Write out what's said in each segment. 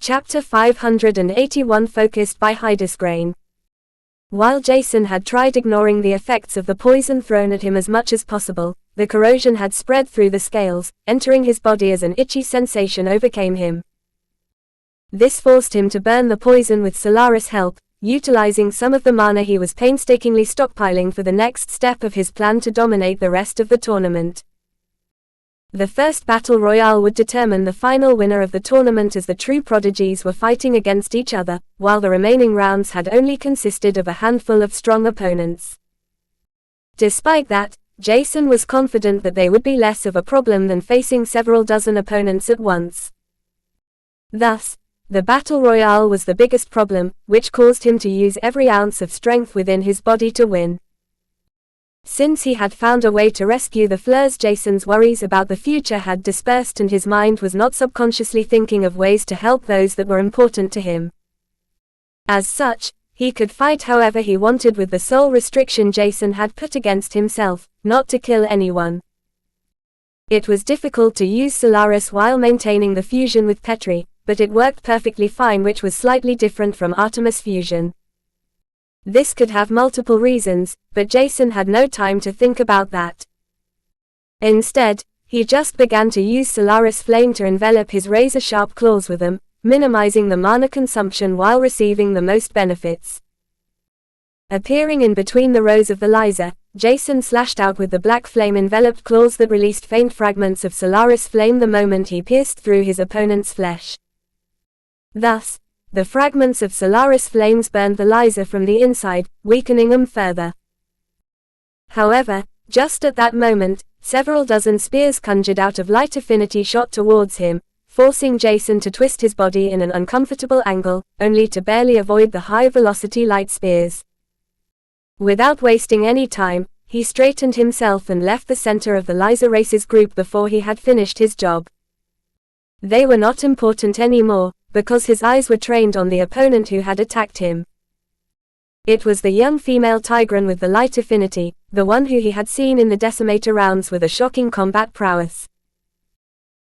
Chapter 581 Focused by Hydesgrain. While Jason had tried ignoring the effects of the poison thrown at him as much as possible, the corrosion had spread through the scales, entering his body as an itchy sensation overcame him. This forced him to burn the poison with Solaris' help, utilizing some of the mana he was painstakingly stockpiling for the next step of his plan to dominate the rest of the tournament. The first battle royale would determine the final winner of the tournament, as the true prodigies were fighting against each other, while the remaining rounds had only consisted of a handful of strong opponents. Despite that, Jason was confident that they would be less of a problem than facing several dozen opponents at once. Thus, the battle royale was the biggest problem, which caused him to use every ounce of strength within his body to win. Since he had found a way to rescue the Fleurs, Jason's worries about the future had dispersed and his mind was not subconsciously thinking of ways to help those that were important to him. As such, he could fight however he wanted, with the sole restriction Jason had put against himself, not to kill anyone. It was difficult to use Solaris while maintaining the fusion with Petri, but it worked perfectly fine, which was slightly different from Artemis fusion. This could have multiple reasons, but Jason had no time to think about that. Instead, he just began to use Solaris Flame to envelop his razor-sharp claws with them, minimizing the mana consumption while receiving the most benefits. Appearing in between the rows of the Liza, Jason slashed out with the black flame-enveloped claws that released faint fragments of Solaris Flame the moment he pierced through his opponent's flesh. Thus, the fragments of Solaris Flames burned the Liza from the inside, weakening them further. However, just at that moment, several dozen spears conjured out of light affinity shot towards him, forcing Jason to twist his body in an uncomfortable angle, only to barely avoid the high-velocity light spears. Without wasting any time, he straightened himself and left the center of the Liza Races group before he had finished his job. They were not important anymore, because his eyes were trained on the opponent who had attacked him. It was the young female Tigran with the light affinity, the one who he had seen in the Decimator rounds with a shocking combat prowess.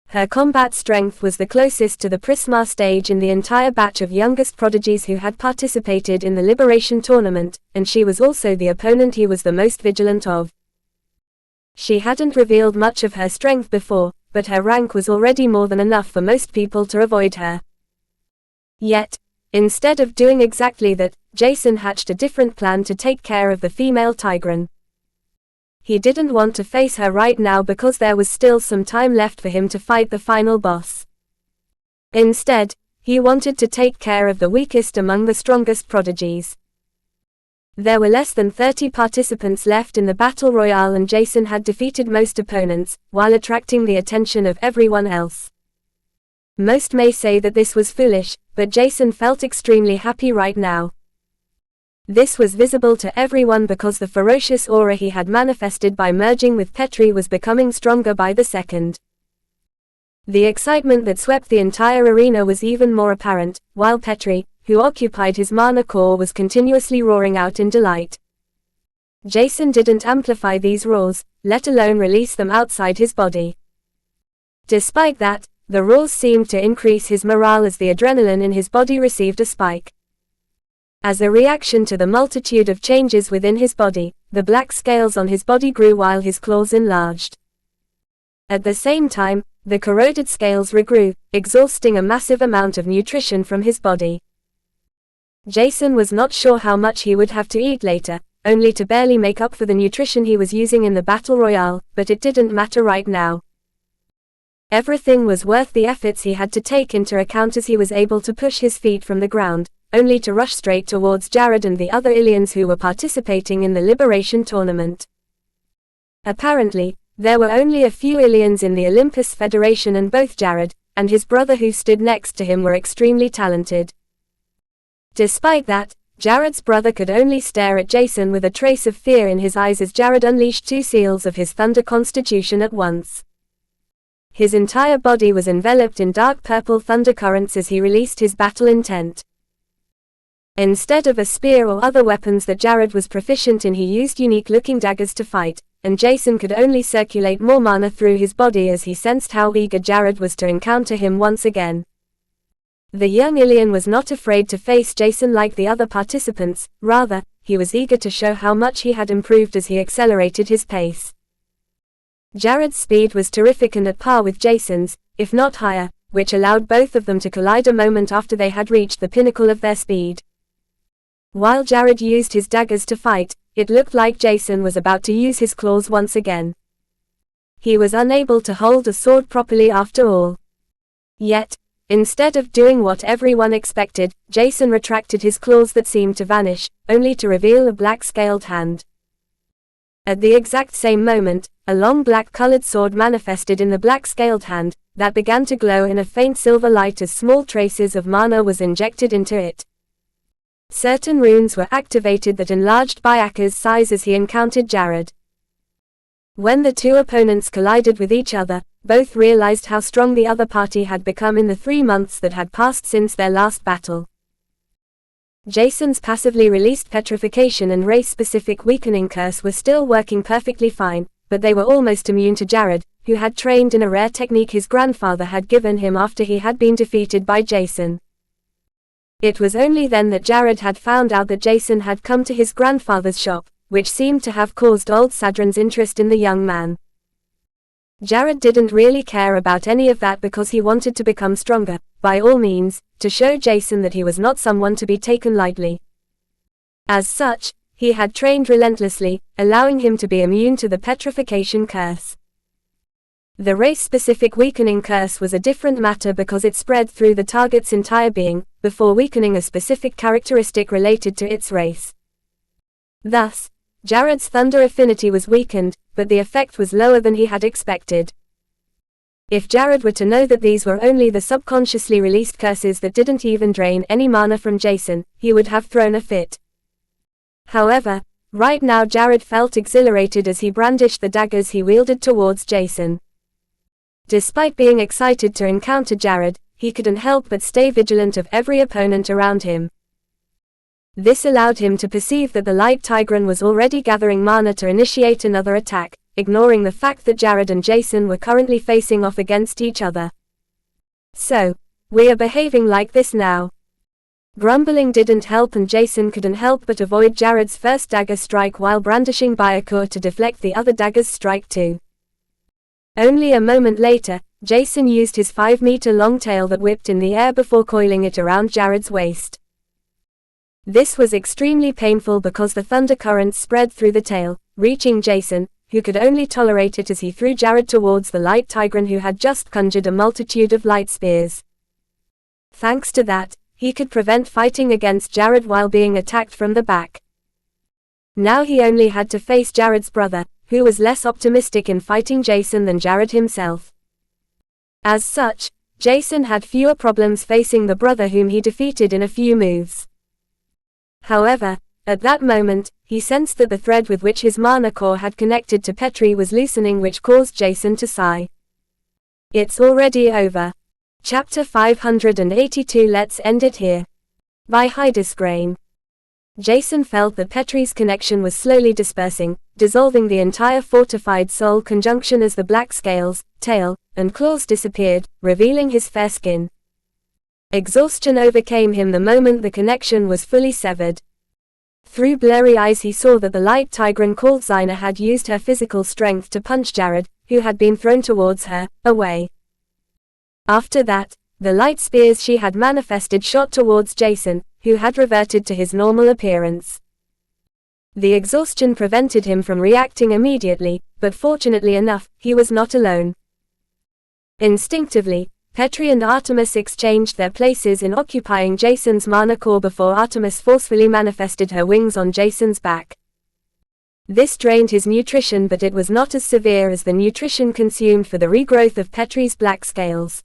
Her combat strength was the closest to the Prisma stage in the entire batch of youngest prodigies who had participated in the Liberation Tournament, and she was also the opponent he was the most vigilant of. She hadn't revealed much of her strength before, but her rank was already more than enough for most people to avoid her. Yet, instead of doing exactly that, Jason hatched a different plan to take care of the female Tigran. He didn't want to face her right now because there was still some time left for him to fight the final boss. Instead, he wanted to take care of the weakest among the strongest prodigies. There were less than 30 participants left in the Battle Royale, and Jason had defeated most opponents, while attracting the attention of everyone else. Most may say that this was foolish, but Jason felt extremely happy right now. This was visible to everyone because the ferocious aura he had manifested by merging with Petri was becoming stronger by the second. The excitement that swept the entire arena was even more apparent, while Petri, who occupied his mana core, was continuously roaring out in delight. Jason didn't amplify these roars, let alone release them outside his body. Despite that, the roars seemed to increase his morale as the adrenaline in his body received a spike. As a reaction to the multitude of changes within his body, the black scales on his body grew while his claws enlarged. At the same time, the corroded scales regrew, exhausting a massive amount of nutrition from his body. Jason was not sure how much he would have to eat later, only to barely make up for the nutrition he was using in the Battle Royale, but it didn't matter right now. Everything was worth the efforts he had to take into account as he was able to push his feet from the ground, only to rush straight towards Jared and the other aliens who were participating in the Liberation Tournament. Apparently, there were only a few aliens in the Olympus Federation, and both Jared and his brother who stood next to him were extremely talented. Despite that, Jared's brother could only stare at Jason with a trace of fear in his eyes as Jared unleashed two seals of his Thunder Constitution at once. His entire body was enveloped in dark purple thunder currents as he released his battle intent. Instead of a spear or other weapons that Jared was proficient in, he used unique-looking daggers to fight, and Jason could only circulate more mana through his body as he sensed how eager Jared was to encounter him once again. The young alien was not afraid to face Jason like the other participants, rather, he was eager to show how much he had improved as he accelerated his pace. Jared's speed was terrific and at par with Jason's, if not higher, which allowed both of them to collide a moment after they had reached the pinnacle of their speed. While Jared used his daggers to fight, it looked like Jason was about to use his claws once again. He was unable to hold a sword properly after all. Yet, instead of doing what everyone expected, Jason retracted his claws that seemed to vanish, only to reveal a black scaled hand. At the exact same moment, a long black-colored sword manifested in the black scaled hand, that began to glow in a faint silver light as small traces of mana was injected into it. Certain runes were activated that enlarged Bayaka's size as he encountered Jared. When the two opponents collided with each other, both realized how strong the other party had become in the 3 months that had passed since their last battle. Jason's passively released petrification and race-specific weakening curse were still working perfectly fine, but they were almost immune to Jared, who had trained in a rare technique his grandfather had given him after he had been defeated by Jason. It was only then that Jared had found out that Jason had come to his grandfather's shop, which seemed to have caused old Sadran's interest in the young man. Jared didn't really care about any of that because he wanted to become stronger, by all means, to show Jason that he was not someone to be taken lightly. As such, he had trained relentlessly, allowing him to be immune to the petrification curse. The race-specific weakening curse was a different matter because it spread through the target's entire being, before weakening a specific characteristic related to its race. Thus, Jared's thunder affinity was weakened, but the effect was lower than he had expected. If Jared were to know that these were only the subconsciously released curses that didn't even drain any mana from Jason, he would have thrown a fit. However, right now Jared felt exhilarated as he brandished the daggers he wielded towards Jason. Despite being excited to encounter Jared, he couldn't help but stay vigilant of every opponent around him. This allowed him to perceive that the Light Tigran was already gathering mana to initiate another attack, ignoring the fact that Jared and Jason were currently facing off against each other. So, we are behaving like this now. Grumbling didn't help and Jason couldn't help but avoid Jared's first dagger strike while brandishing Byakur to deflect the other dagger's strike too. Only a moment later, Jason used his 5-meter-long tail that whipped in the air before coiling it around Jared's waist. This was extremely painful because the thunder currents spread through the tail, reaching Jason, who could only tolerate it as he threw Jared towards the Light Tigran who had just conjured a multitude of light spears. Thanks to that, he could prevent fighting against Jared while being attacked from the back. Now he only had to face Jared's brother, who was less optimistic in fighting Jason than Jared himself. As such, Jason had fewer problems facing the brother whom he defeated in a few moves. However, at that moment, he sensed that the thread with which his mana core had connected to Petri was loosening, which caused Jason to sigh. It's already over. Chapter 582. Let's end it here. By Hydesgrain. Jason felt that Petri's connection was slowly dispersing, dissolving the entire fortified soul conjunction as the black scales, tail, and claws disappeared, revealing his fair skin. Exhaustion overcame him the moment the connection was fully severed. Through blurry eyes he saw that the Light Tigran called Zyna had used her physical strength to punch Jared, who had been thrown towards her, away. After that, the light spears she had manifested shot towards Jason, who had reverted to his normal appearance. The exhaustion prevented him from reacting immediately, but fortunately enough, he was not alone. Instinctively, Petri and Artemis exchanged their places in occupying Jason's mana core before Artemis forcefully manifested her wings on Jason's back. This drained his nutrition, but it was not as severe as the nutrition consumed for the regrowth of Petri's black scales.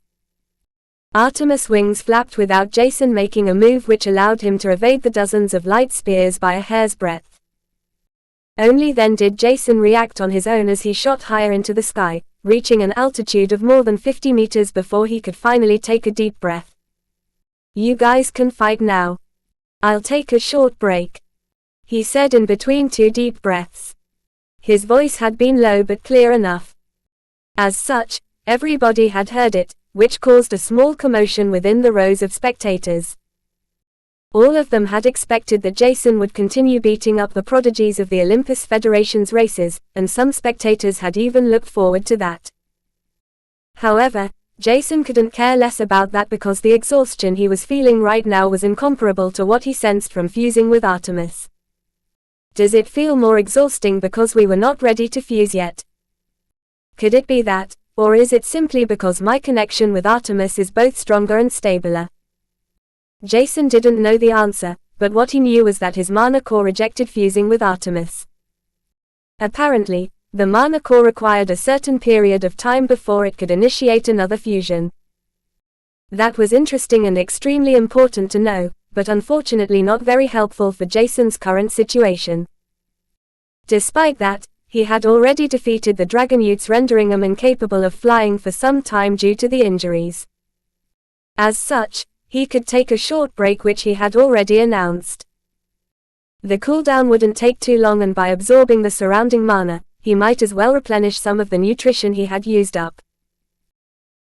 Artemis' wings flapped without Jason making a move, which allowed him to evade the dozens of light spears by a hair's breadth. Only then did Jason react on his own as he shot higher into the sky, reaching an altitude of more than 50 meters before he could finally take a deep breath. "You guys can fight now. I'll take a short break," he said in between 2 deep breaths. His voice had been low but clear enough. As such, everybody had heard it, which caused a small commotion within the rows of spectators. All of them had expected that Jason would continue beating up the prodigies of the Olympus Federation's races, and some spectators had even looked forward to that. However, Jason couldn't care less about that because the exhaustion he was feeling right now was incomparable to what he sensed from fusing with Artemis. Does it feel more exhausting because we were not ready to fuse yet? Could it be that, or is it simply because my connection with Artemis is both stronger and stabler? Jason didn't know the answer, but what he knew was that his mana core rejected fusing with Artemis. Apparently, the mana core required a certain period of time before it could initiate another fusion. That was interesting and extremely important to know, but unfortunately not very helpful for Jason's current situation. Despite that, he had already defeated the Dragonutes, rendering him incapable of flying for some time due to the injuries. As such, he could take a short break, which he had already announced. The cooldown wouldn't take too long, and by absorbing the surrounding mana, he might as well replenish some of the nutrition he had used up.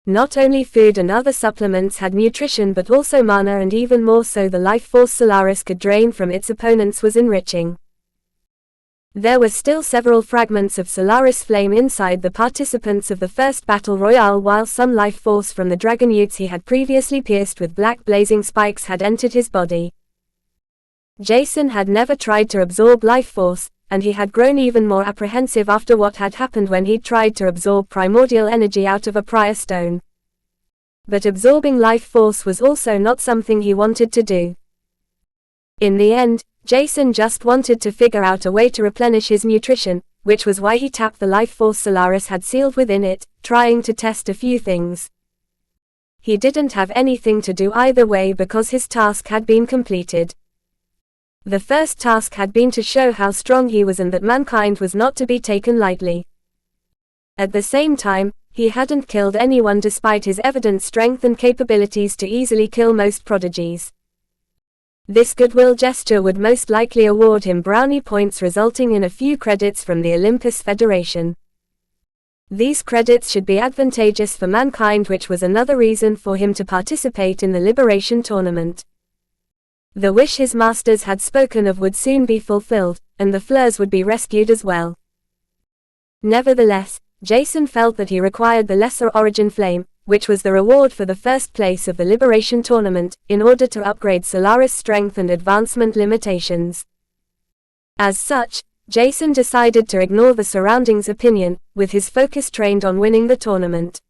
Not only food and other supplements had nutrition, but also mana, and even more so the life force Solaris could drain from its opponents was enriching. There were still several fragments of Solaris flame inside the participants of the first battle royale, while some life force from the Dragonutes he had previously pierced with black blazing spikes had entered his body. Jason had never tried to absorb life force, and he had grown even more apprehensive after what had happened when he'd tried to absorb primordial energy out of a prior stone. But absorbing life force was also not something he wanted to do. In the end, Jason just wanted to figure out a way to replenish his nutrition, which was why he tapped the life force Solaris had sealed within it, trying to test a few things. He didn't have anything to do either way because his task had been completed. The first task had been to show how strong he was and that mankind was not to be taken lightly. At the same time, he hadn't killed anyone despite his evident strength and capabilities to easily kill most prodigies. This goodwill gesture would most likely award him brownie points, resulting in a few credits from the Olympus Federation. These credits should be advantageous for mankind, which was another reason for him to participate in the Liberation Tournament. The wish his masters had spoken of would soon be fulfilled, and the Fleurs would be rescued as well. Nevertheless, Jason felt that he required the Lesser Origin Flame, which was the reward for the first place of the Liberation Tournament, in order to upgrade Solaris' strength and advancement limitations. As such, Jason decided to ignore the surroundings' opinion, with his focus trained on winning the tournament.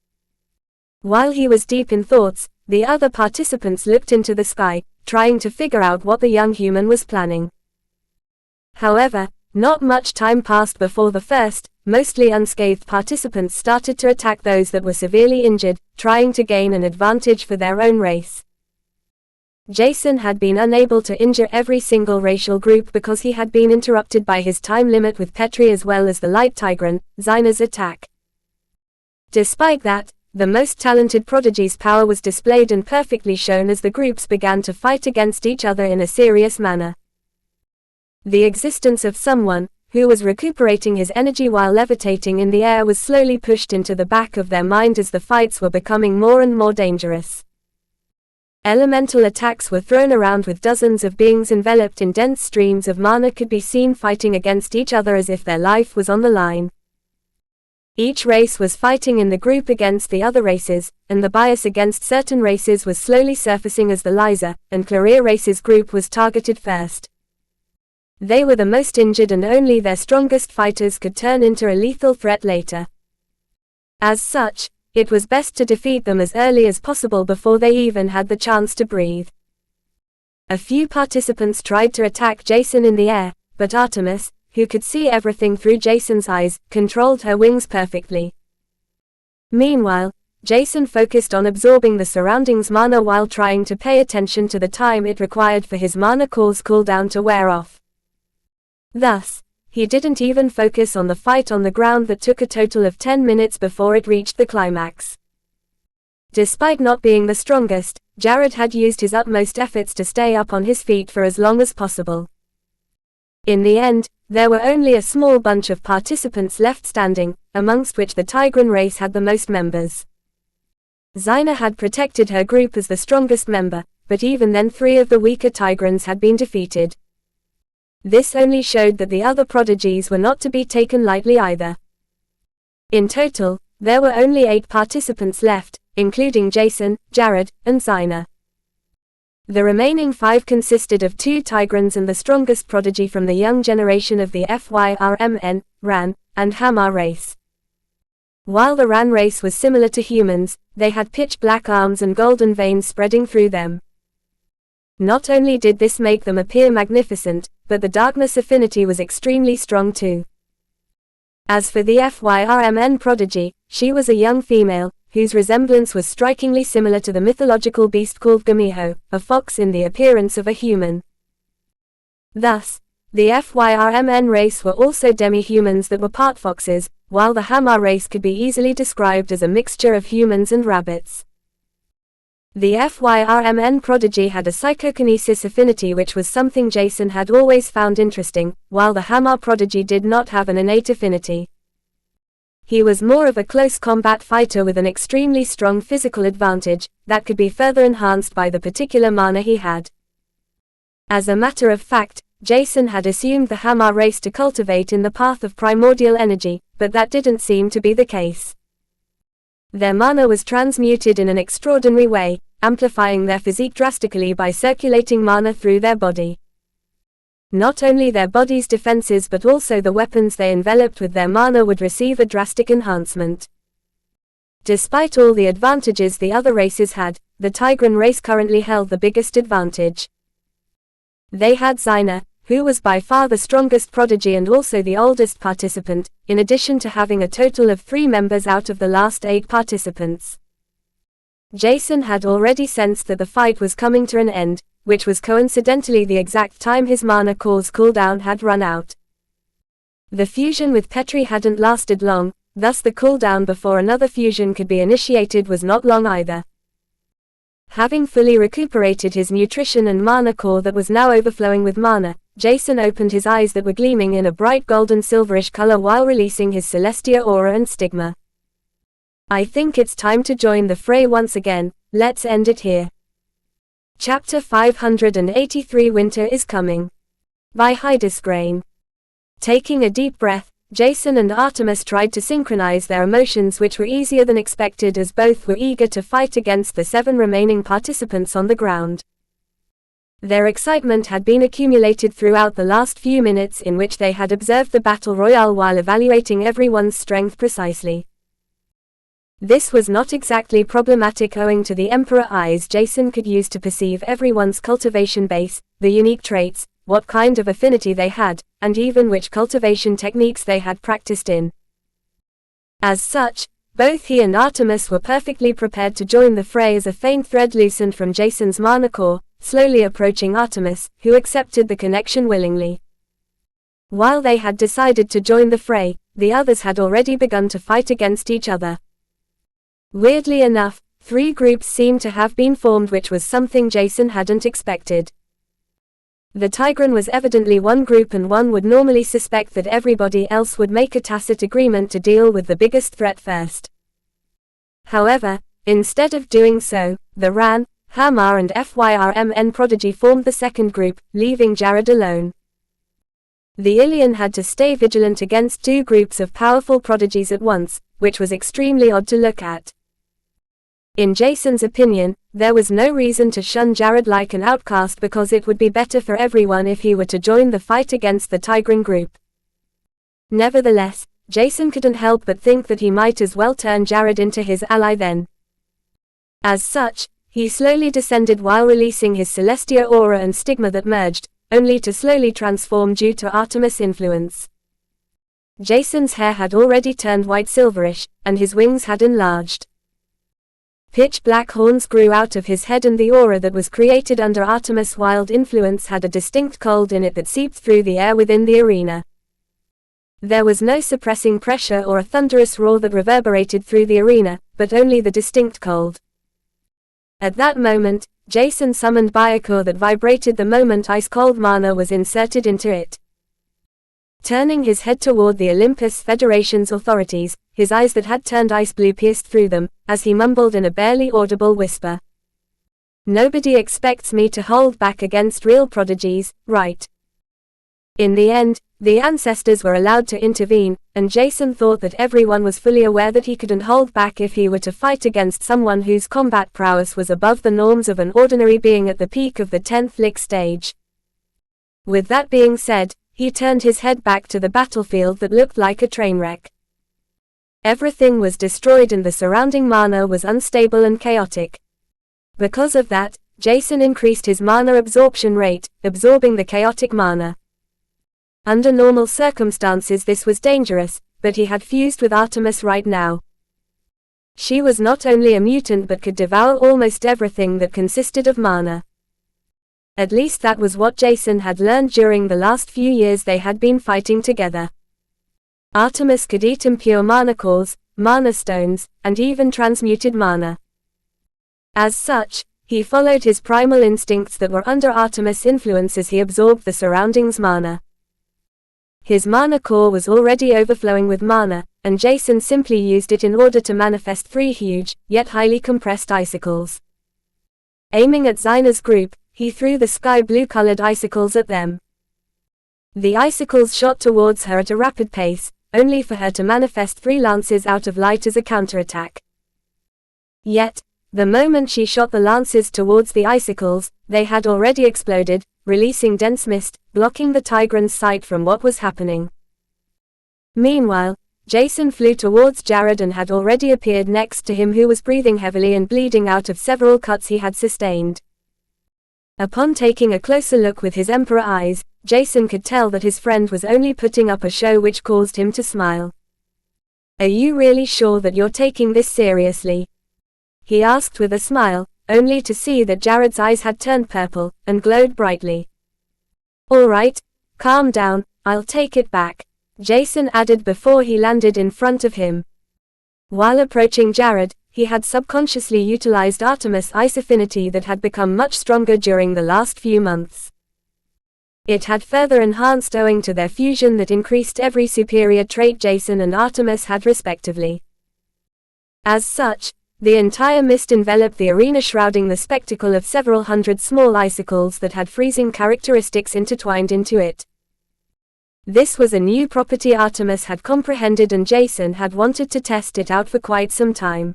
While he was deep in thoughts, the other participants looked into the sky, trying to figure out what the young human was planning. However, not much time passed before the first, mostly unscathed participants started to attack those that were severely injured, trying to gain an advantage for their own race. Jason had been unable to injure every single racial group because he had been interrupted by his time limit with Petri as well as the Light Tigran, Xyna's attack. Despite that, the most talented prodigy's power was displayed and perfectly shown as the groups began to fight against each other in a serious manner. The existence of someone, who was recuperating his energy while levitating in the air, was slowly pushed into the back of their mind as the fights were becoming more and more dangerous. Elemental attacks were thrown around with dozens of beings enveloped in dense streams of mana could be seen fighting against each other as if their life was on the line. Each race was fighting in the group against the other races, and the bias against certain races was slowly surfacing as the Lysa and Claria races group was targeted first. They were the most injured and only their strongest fighters could turn into a lethal threat later. As such, it was best to defeat them as early as possible before they even had the chance to breathe. A few participants tried to attack Jason in the air, but Artemis, who could see everything through Jason's eyes, controlled her wings perfectly. Meanwhile, Jason focused on absorbing the surroundings' mana while trying to pay attention to the time it required for his mana core's cooldown to wear off. Thus, he didn't even focus on the fight on the ground that took a total of 10 minutes before it reached the climax. Despite not being the strongest, Jared had used his utmost efforts to stay up on his feet for as long as possible. In the end, there were only a small bunch of participants left standing, amongst which the Tigran race had the most members. Xina had protected her group as the strongest member, but even then 3 of the weaker Tigrans had been defeated. This only showed that the other prodigies were not to be taken lightly either. In total, there were only 8 participants left, including Jason, Jared, and Xina. The remaining 5 consisted of 2 Tigrans and the strongest prodigy from the young generation of the FYRMN, Ran, and Hamar race. While the Ran race was similar to humans, they had pitch-black arms and golden veins spreading through them. Not only did this make them appear magnificent, but the darkness affinity was extremely strong too. As for the FYRMN prodigy, she was a young female, whose resemblance was strikingly similar to the mythological beast called Gamiho, a fox in the appearance of a human. Thus, the FYRMN race were also demi-humans that were part foxes, while the Hamar race could be easily described as a mixture of humans and rabbits. The FYRMN prodigy had a psychokinesis affinity, which was something Jason had always found interesting, while the Hamar prodigy did not have an innate affinity. He was more of a close combat fighter with an extremely strong physical advantage, that could be further enhanced by the particular mana he had. As a matter of fact, Jason had assumed the Hamar race to cultivate in the path of primordial energy, but that didn't seem to be the case. Their mana was transmuted in an extraordinary way, amplifying their physique drastically by circulating mana through their body. Not only their body's defenses but also the weapons they enveloped with their mana would receive a drastic enhancement. Despite all the advantages the other races had, the Tigran race currently held the biggest advantage. They had Xina, who was by far the strongest prodigy and also the oldest participant, in addition to having a total of 3 members out of the last 8 participants. Jason had already sensed that the fight was coming to an end, which was coincidentally the exact time his mana core's cooldown had run out. The fusion with Petri hadn't lasted long, thus the cooldown before another fusion could be initiated was not long either. Having fully recuperated his nutrition and mana core that was now overflowing with mana, Jason opened his eyes that were gleaming in a bright golden silverish color while releasing his Celestia aura and stigma. I think it's time to join the fray once again, let's end it here. Chapter 583 Winter is Coming. By Hydesgrain. Taking a deep breath, Jason and Artemis tried to synchronize their emotions, which were easier than expected as both were eager to fight against the 7 remaining participants on the ground. Their excitement had been accumulated throughout the last few minutes in which they had observed the battle royale while evaluating everyone's strength precisely. This was not exactly problematic owing to the Emperor eyes Jason could use to perceive everyone's cultivation base, the unique traits, what kind of affinity they had, and even which cultivation techniques they had practiced in. As such, both he and Artemis were perfectly prepared to join the fray as a faint thread loosened from Jason's mana core, slowly approaching Artemis, who accepted the connection willingly. While they had decided to join the fray, the others had already begun to fight against each other. Weirdly enough, 3 groups seemed to have been formed, which was something Jason hadn't expected. The Tigran was evidently one group, and one would normally suspect that everybody else would make a tacit agreement to deal with the biggest threat first. However, instead of doing so, the Ran, Hamar and FYRMN prodigy formed the second group, leaving Jared alone. The Ilian had to stay vigilant against 2 groups of powerful prodigies at once, which was extremely odd to look at. In Jason's opinion, there was no reason to shun Jared like an outcast because it would be better for everyone if he were to join the fight against the Tigran group. Nevertheless, Jason couldn't help but think that he might as well turn Jared into his ally then. As such, he slowly descended while releasing his Celestia aura and stigma that merged, only to slowly transform due to Artemis' influence. Jason's hair had already turned white silverish, and his wings had enlarged. Pitch-black horns grew out of his head, and the aura that was created under Artemis' wild influence had a distinct cold in it that seeped through the air within the arena. There was no suppressing pressure or a thunderous roar that reverberated through the arena, but only the distinct cold. At that moment, Jason summoned Byakuur that vibrated the moment ice-cold mana was inserted into it. Turning his head toward the Olympus Federation's authorities, his eyes that had turned ice blue pierced through them, as he mumbled in a barely audible whisper. "Nobody expects me to hold back against real prodigies, right?" In the end, the ancestors were allowed to intervene, and Jason thought that everyone was fully aware that he couldn't hold back if he were to fight against someone whose combat prowess was above the norms of an ordinary being at the peak of the 10th Lick stage. With that being said, he turned his head back to the battlefield that looked like a train wreck. Everything was destroyed and the surrounding mana was unstable and chaotic. Because of that, Jason increased his mana absorption rate, absorbing the chaotic mana. Under normal circumstances this was dangerous, but he had fused with Artemis right now. She was not only a mutant but could devour almost everything that consisted of mana. At least that was what Jason had learned during the last few years they had been fighting together. Artemis could eat impure mana cores, mana stones, and even transmuted mana. As such, he followed his primal instincts that were under Artemis' influence as he absorbed the surroundings' mana. His mana core was already overflowing with mana, and Jason simply used it in order to manifest 3 huge, yet highly compressed icicles. Aiming at Xyna's group, he threw the sky blue-colored icicles at them. The icicles shot towards her at a rapid pace, only for her to manifest 3 lances out of light as a counterattack. Yet, the moment she shot the lances towards the icicles, they had already exploded, releasing dense mist, blocking the Tigran's sight from what was happening. Meanwhile, Jason flew towards Jared and had already appeared next to him, who was breathing heavily and bleeding out of several cuts he had sustained. Upon taking a closer look with his Emperor eyes, Jason could tell that his friend was only putting up a show, which caused him to smile. "Are you really sure that you're taking this seriously?" he asked with a smile, only to see that Jared's eyes had turned purple, and glowed brightly. "All right, calm down, I'll take it back," Jason added before he landed in front of him. While approaching Jared, he had subconsciously utilized Artemis' ice affinity that had become much stronger during the last few months. It had further enhanced owing to their fusion that increased every superior trait Jason and Artemis had respectively. As such, the entire mist enveloped the arena, shrouding the spectacle of several hundred small icicles that had freezing characteristics intertwined into it. This was a new property Artemis had comprehended, and Jason had wanted to test it out for quite some time.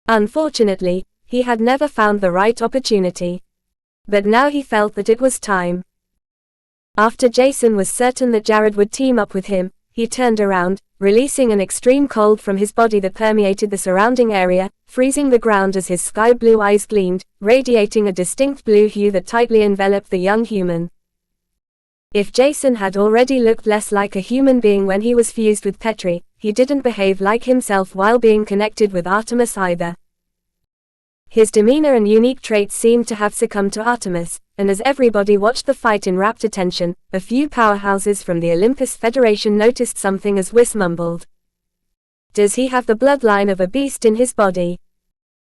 Unfortunately, he had never found the right opportunity. But now he felt that it was time. After Jason was certain that Jared would team up with him, he turned around, releasing an extreme cold from his body that permeated the surrounding area, freezing the ground as his sky blue eyes gleamed, radiating a distinct blue hue that tightly enveloped the young human. If Jason had already looked less like a human being when he was fused with Petri, he didn't behave like himself while being connected with Artemis either. His demeanor and unique traits seemed to have succumbed to Artemis, and as everybody watched the fight in rapt attention, a few powerhouses from the Olympus Federation noticed something as Whis mumbled. "Does he have the bloodline of a beast in his body?"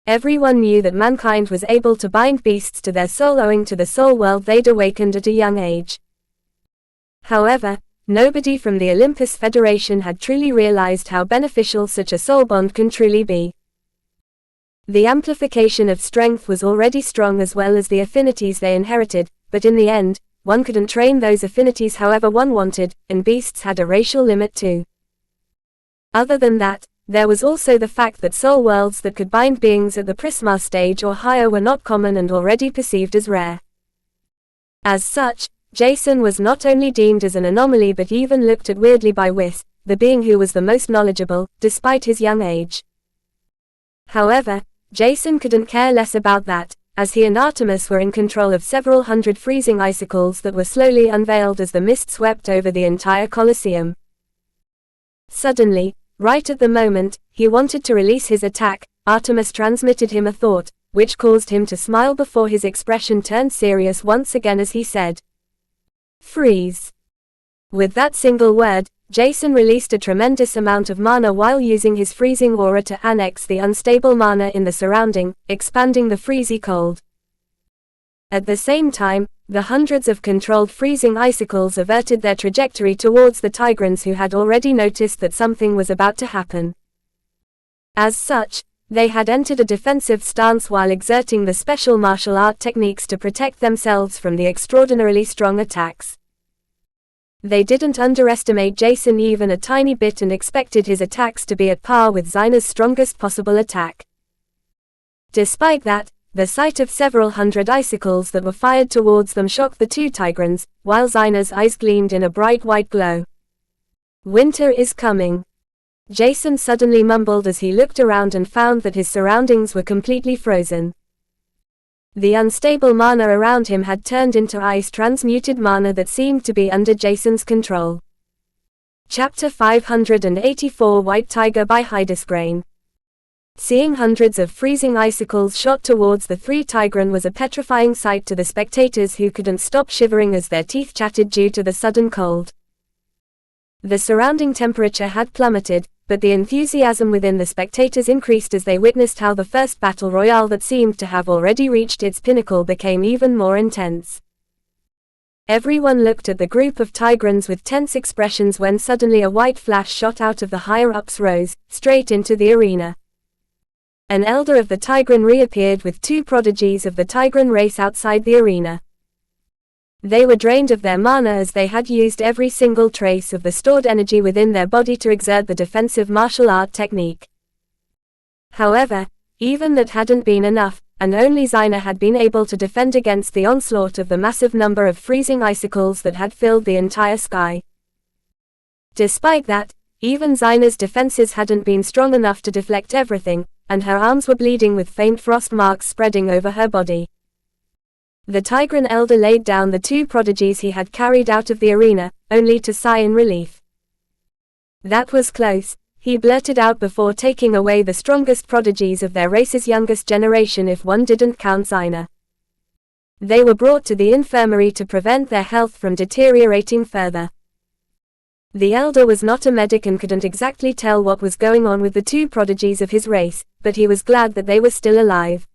Everyone knew that mankind was able to bind beasts to their soul owing to the soul world they'd awakened at a young age. However, nobody from the Olympus Federation had truly realized how beneficial such a soul bond can truly be. The amplification of strength was already strong as well as the affinities they inherited, but in the end, one couldn't train those affinities however one wanted, and beasts had a racial limit too. Other than that, there was also the fact that soul worlds that could bind beings at the Prisma stage or higher were not common and already perceived as rare. As such, Jason was not only deemed as an anomaly but even looked at weirdly by Whis, the being who was the most knowledgeable, despite his young age. However, Jason couldn't care less about that, as he and Artemis were in control of several hundred freezing icicles that were slowly unveiled as the mist swept over the entire Colosseum. Suddenly, right at the moment he wanted to release his attack, Artemis transmitted him a thought, which caused him to smile before his expression turned serious once again as he said, "Freeze." With that single word, Jason released a tremendous amount of mana while using his freezing aura to annex the unstable mana in the surrounding, expanding the freezy cold. At the same time, the hundreds of controlled freezing icicles averted their trajectory towards the Tigrans, who had already noticed that something was about to happen. As such, they had entered a defensive stance while exerting the special martial art techniques to protect themselves from the extraordinarily strong attacks. They didn't underestimate Jason even a tiny bit and expected his attacks to be at par with Xyna's strongest possible attack. Despite that, the sight of several hundred icicles that were fired towards them shocked the two Tigrans, while Xyna's eyes gleamed in a bright white glow. "Winter is coming," Jason suddenly mumbled as he looked around and found that his surroundings were completely frozen. The unstable mana around him had turned into ice-transmuted mana that seemed to be under Jason's control. Chapter 584 White Tiger by Hydesgrain. Seeing hundreds of freezing icicles shot towards the three Tigran was a petrifying sight to the spectators, who couldn't stop shivering as their teeth chattered due to the sudden cold. The surrounding temperature had plummeted, but the enthusiasm within the spectators increased as they witnessed how the first battle royale that seemed to have already reached its pinnacle became even more intense. Everyone looked at the group of Tigrans with tense expressions when suddenly a white flash shot out of the higher-ups rows, straight into the arena. An elder of the Tigran reappeared with two prodigies of the Tigran race outside the arena. They were drained of their mana as they had used every single trace of the stored energy within their body to exert the defensive martial art technique. However, even that hadn't been enough, and only Xyna had been able to defend against the onslaught of the massive number of freezing icicles that had filled the entire sky. Despite that, even Xyna's defenses hadn't been strong enough to deflect everything, and her arms were bleeding with faint frost marks spreading over her body. The Tigran elder laid down the two prodigies he had carried out of the arena, only to sigh in relief. "That was close," he blurted out before taking away the strongest prodigies of their race's youngest generation, if one didn't count Xyna. They were brought to the infirmary to prevent their health from deteriorating further. The elder was not a medic and couldn't exactly tell what was going on with the two prodigies of his race, but he was glad that they were still alive.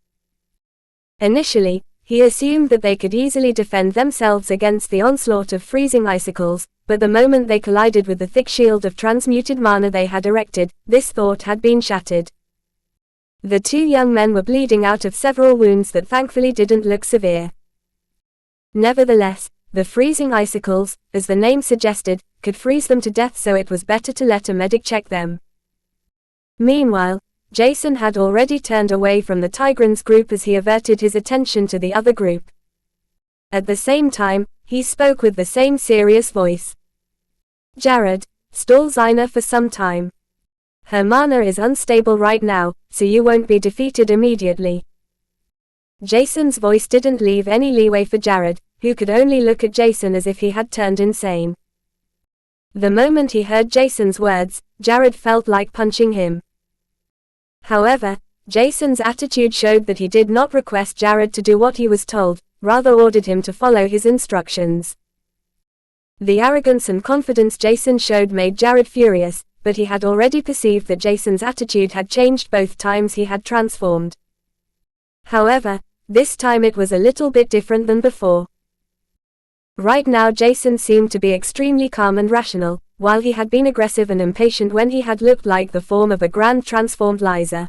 Initially, he assumed that they could easily defend themselves against the onslaught of freezing icicles, but the moment they collided with the thick shield of transmuted mana they had erected, this thought had been shattered. The two young men were bleeding out of several wounds that thankfully didn't look severe. Nevertheless, the freezing icicles, as the name suggested, could freeze them to death, so it was better to let a medic check them. Meanwhile, Jason had already turned away from the Tigrans group as he averted his attention to the other group. At the same time, he spoke with the same serious voice. "Jared, stall Xyna for some time. Her mana is unstable right now, so you won't be defeated immediately." Jason's voice didn't leave any leeway for Jared, who could only look at Jason as if he had turned insane. The moment he heard Jason's words, Jared felt like punching him. However, Jason's attitude showed that he did not request Jared to do what he was told, rather ordered him to follow his instructions. The arrogance and confidence Jason showed made Jared furious, but he had already perceived that Jason's attitude had changed both times he had transformed. However, this time it was a little bit different than before. Right now Jason seemed to be extremely calm and rational, while he had been aggressive and impatient when he had looked like the form of a grand transformed Liza.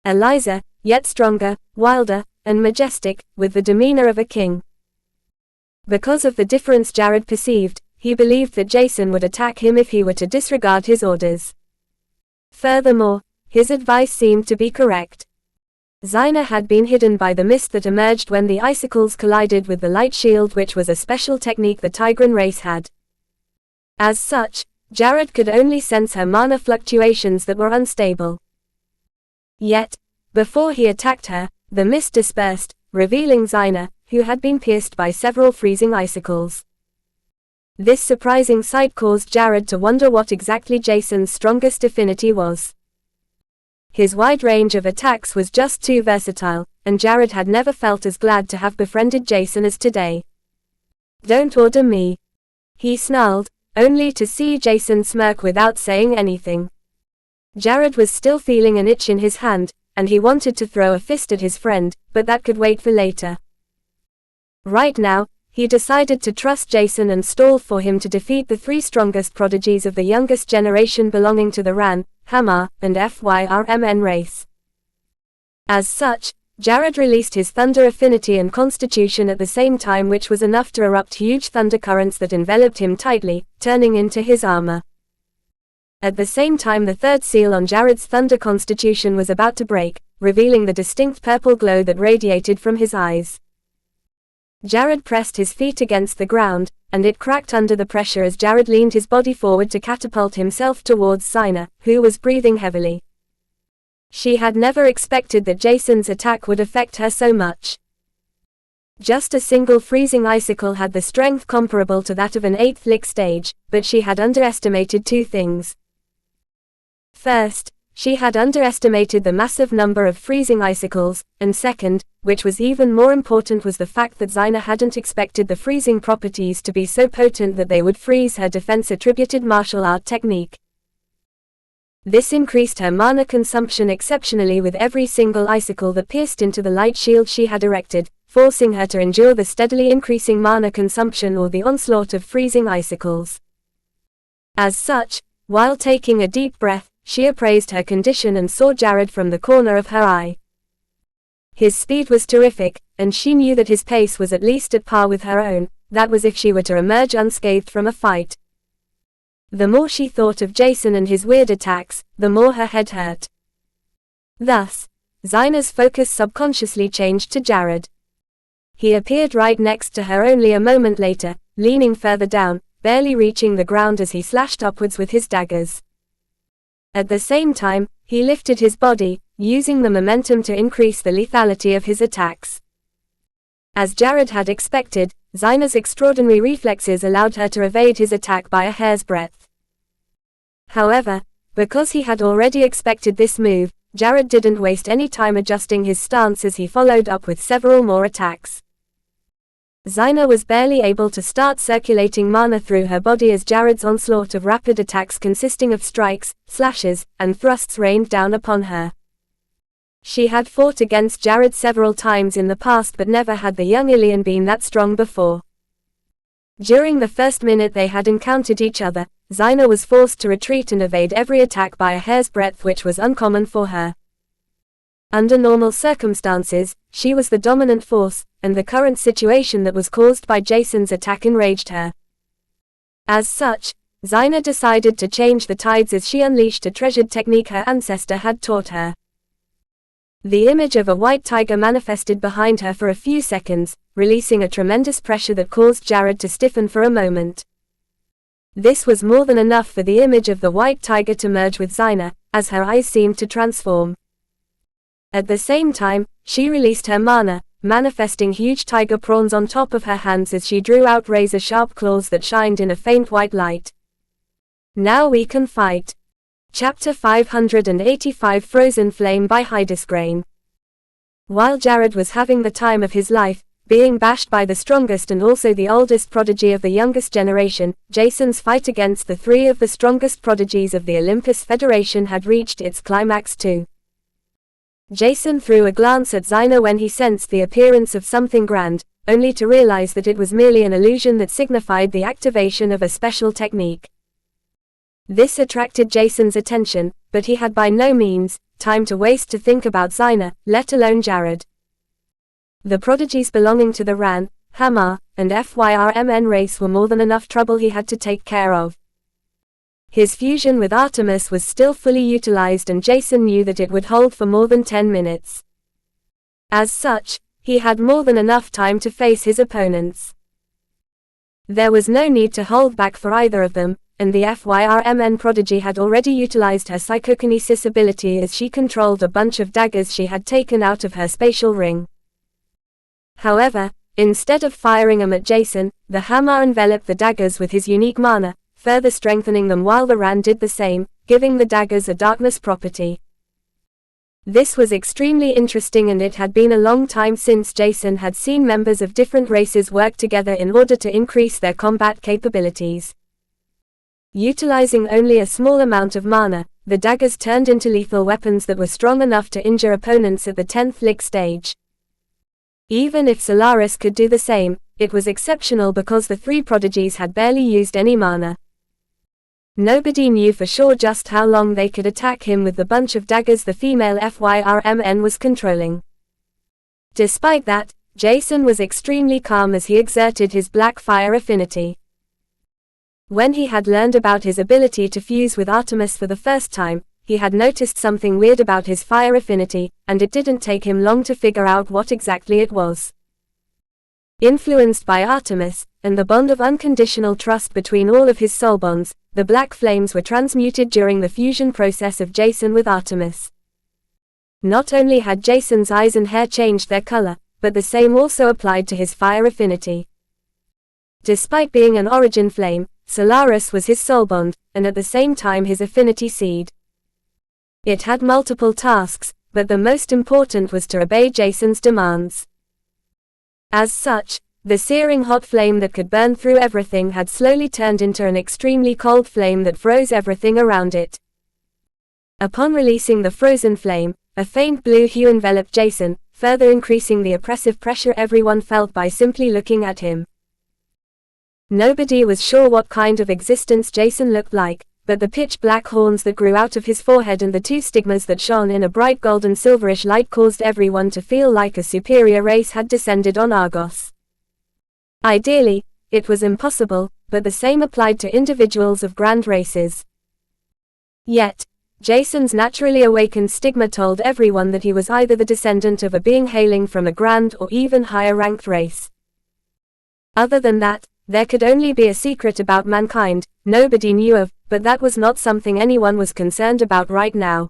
A Liza, yet stronger, wilder, and majestic, with the demeanor of a king. Because of the difference Jared perceived, he believed that Jason would attack him if he were to disregard his orders. Furthermore, his advice seemed to be correct. Xyna had been hidden by the mist that emerged when the icicles collided with the light shield, which was a special technique the Tigran race had. As such, Jared could only sense her mana fluctuations that were unstable. Yet, before he attacked her, the mist dispersed, revealing Xyna, who had been pierced by several freezing icicles. This surprising sight caused Jared to wonder what exactly Jason's strongest affinity was. His wide range of attacks was just too versatile, and Jared had never felt as glad to have befriended Jason as today. "Don't order me," he snarled, only to see Jason smirk without saying anything. Jared was still feeling an itch in his hand, and he wanted to throw a fist at his friend, but that could wait for later. Right now, he decided to trust Jason and stall for him to defeat the three strongest prodigies of the youngest generation belonging to the Ran, Hamar, and FYRMN race. As such, Jared released his thunder affinity and constitution at the same time, which was enough to erupt huge thunder currents that enveloped him tightly, turning into his armor. At the same time, the third seal on Jared's thunder constitution was about to break, revealing the distinct purple glow that radiated from his eyes. Jared pressed his feet against the ground, and it cracked under the pressure as Jared leaned his body forward to catapult himself towards Zyna, who was breathing heavily. She had never expected that Jason's attack would affect her so much. Just a single freezing icicle had the strength comparable to that of an 8th lick stage, but she had underestimated two things. First, she had underestimated the massive number of freezing icicles, and second, which was even more important, was the fact that Zyna hadn't expected the freezing properties to be so potent that they would freeze her defense-attributed martial art technique. This increased her mana consumption exceptionally with every single icicle that pierced into the light shield she had erected, forcing her to endure the steadily increasing mana consumption or the onslaught of freezing icicles. As such, while taking a deep breath, she appraised her condition and saw Jared from the corner of her eye. His speed was terrific, and she knew that his pace was at least at par with her own. That was if she were to emerge unscathed from a fight. The more she thought of Jason and his weird attacks, the more her head hurt. Thus, Zyna's focus subconsciously changed to Jared. He appeared right next to her only a moment later, leaning further down, barely reaching the ground as he slashed upwards with his daggers. At the same time, he lifted his body, using the momentum to increase the lethality of his attacks. As Jared had expected, Zyna's extraordinary reflexes allowed her to evade his attack by a hair's breadth. However, because he had already expected this move, Jared didn't waste any time adjusting his stance as he followed up with several more attacks. Zyna was barely able to start circulating mana through her body as Jared's onslaught of rapid attacks consisting of strikes, slashes, and thrusts rained down upon her. She had fought against Jared several times in the past, but never had the young alien been that strong before. During the first minute they had encountered each other, Zyna was forced to retreat and evade every attack by a hair's breadth, which was uncommon for her. Under normal circumstances, she was the dominant force, and the current situation that was caused by Jason's attack enraged her. As such, Zyna decided to change the tides as she unleashed a treasured technique her ancestor had taught her. The image of a white tiger manifested behind her for a few seconds, releasing a tremendous pressure that caused Jared to stiffen for a moment. This was more than enough for the image of the white tiger to merge with Zyna, as her eyes seemed to transform. At the same time, she released her mana, manifesting huge tiger prawns on top of her hands as she drew out razor-sharp claws that shined in a faint white light. Now we can fight. Chapter 585 Frozen Flame by Hydesgrain. While Jared was having the time of his life, being bashed by the strongest and also the oldest prodigy of the youngest generation, Jason's fight against the three of the strongest prodigies of the Olympus Federation had reached its climax too. Jason threw a glance at Zyna when he sensed the appearance of something grand, only to realize that it was merely an illusion that signified the activation of a special technique. This attracted Jason's attention, but he had by no means time to waste to think about Zyna, let alone Jared. The prodigies belonging to the Ran, Hamar, and FYRMN race were more than enough trouble he had to take care of. His fusion with Artemis was still fully utilized, and Jason knew that it would hold for more than 10 minutes. As such, he had more than enough time to face his opponents. There was no need to hold back for either of them, and the FYRMN prodigy had already utilized her psychokinesis ability as she controlled a bunch of daggers she had taken out of her spatial ring. However, instead of firing them at Jason, the Hamar enveloped the daggers with his unique mana, further strengthening them, while the Ran did the same, giving the daggers a darkness property. This was extremely interesting, and it had been a long time since Jason had seen members of different races work together in order to increase their combat capabilities. Utilizing only a small amount of mana, the daggers turned into lethal weapons that were strong enough to injure opponents at the 10th lick stage. Even if Solaris could do the same, it was exceptional because the three prodigies had barely used any mana. Nobody knew for sure just how long they could attack him with the bunch of daggers the female FYRMN was controlling. Despite that, Jason was extremely calm as he exerted his black fire affinity. When he had learned about his ability to fuse with Artemis for the first time, he had noticed something weird about his fire affinity, and it didn't take him long to figure out what exactly it was. Influenced by Artemis, and the bond of unconditional trust between all of his soul bonds, the black flames were transmuted during the fusion process of Jason with Artemis. Not only had Jason's eyes and hair changed their color, but the same also applied to his fire affinity. Despite being an origin flame, Solaris was his soul bond, and at the same time his affinity seed. It had multiple tasks, but the most important was to obey Jason's demands. As such, the searing hot flame that could burn through everything had slowly turned into an extremely cold flame that froze everything around it. Upon releasing the frozen flame, a faint blue hue enveloped Jason, further increasing the oppressive pressure everyone felt by simply looking at him. Nobody was sure what kind of existence Jason looked like, but the pitch-black horns that grew out of his forehead and the two stigmas that shone in a bright golden silverish light caused everyone to feel like a superior race had descended on Argos. Ideally, it was impossible, but the same applied to individuals of grand races. Yet, Jason's naturally awakened stigma told everyone that he was either the descendant of a being hailing from a grand or even higher-ranked race. Other than that, there could only be a secret about mankind nobody knew of, but that was not something anyone was concerned about right now.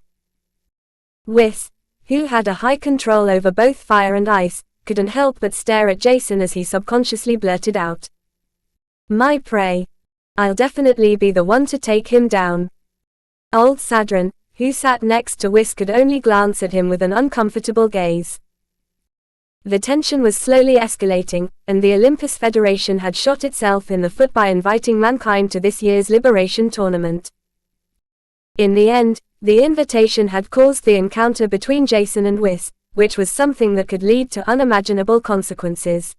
Whis, who had a high control over both fire and ice, couldn't help but stare at Jason as he subconsciously blurted out, "My prey. I'll definitely be the one to take him down." Old Sadran, who sat next to Whis, could only glance at him with an uncomfortable gaze. The tension was slowly escalating, and the Olympus Federation had shot itself in the foot by inviting mankind to this year's Liberation Tournament. In the end, the invitation had caused the encounter between Jason and Whis, which was something that could lead to unimaginable consequences.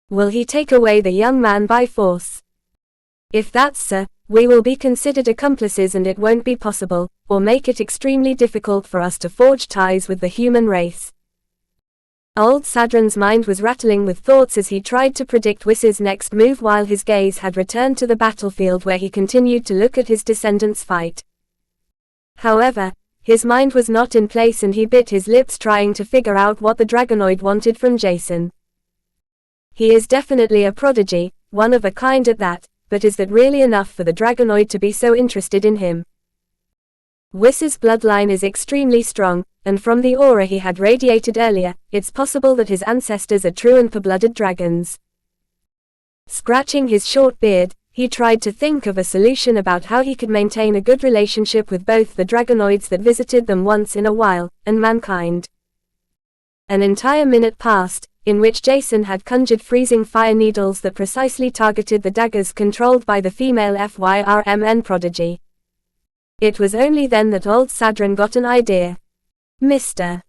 Will he take away the young man by force? If that's so, we will be considered accomplices and it won't be possible, or make it extremely difficult for us to forge ties with the human race. Old Sadran's mind was rattling with thoughts as he tried to predict Wiss's next move while his gaze had returned to the battlefield where he continued to look at his descendants fight. However, his mind was not in place and he bit his lips trying to figure out what the Dragonoid wanted from Jason. He is definitely a prodigy, one of a kind at that, but is that really enough for the Dragonoid to be so interested in him? Wiss's bloodline is extremely strong, and from the aura he had radiated earlier, it's possible that his ancestors are true and pure-blooded dragons. Scratching his short beard, he tried to think of a solution about how he could maintain a good relationship with both the Dragonoids that visited them once in a while, and mankind. An entire minute passed, in which Jason had conjured freezing fire needles that precisely targeted the daggers controlled by the female FYRMN prodigy. It was only then that old Sadran got an idea. "Mr.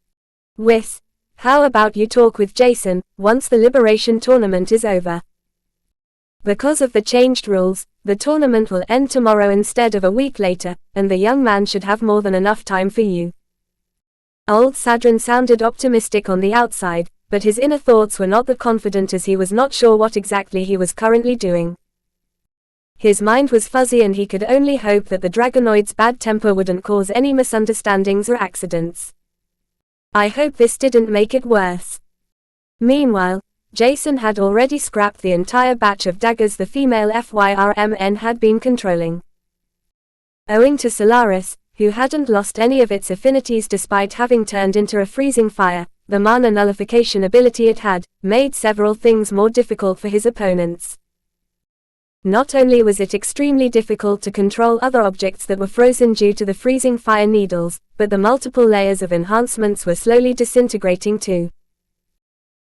Whis, how about you talk with Jason, once the Liberation Tournament is over? Because of the changed rules, the tournament will end tomorrow instead of a week later, and the young man should have more than enough time for you." Old Sadran sounded optimistic on the outside, but his inner thoughts were not that confident as he was not sure what exactly he was currently doing. His mind was fuzzy and he could only hope that the Dragonoid's bad temper wouldn't cause any misunderstandings or accidents. "I hope this didn't make it worse." Meanwhile, Jason had already scrapped the entire batch of daggers the female FYRMN had been controlling. Owing to Solaris, who hadn't lost any of its affinities despite having turned into a freezing fire, the mana nullification ability it had, made several things more difficult for his opponents. Not only was it extremely difficult to control other objects that were frozen due to the freezing fire needles, but the multiple layers of enhancements were slowly disintegrating too.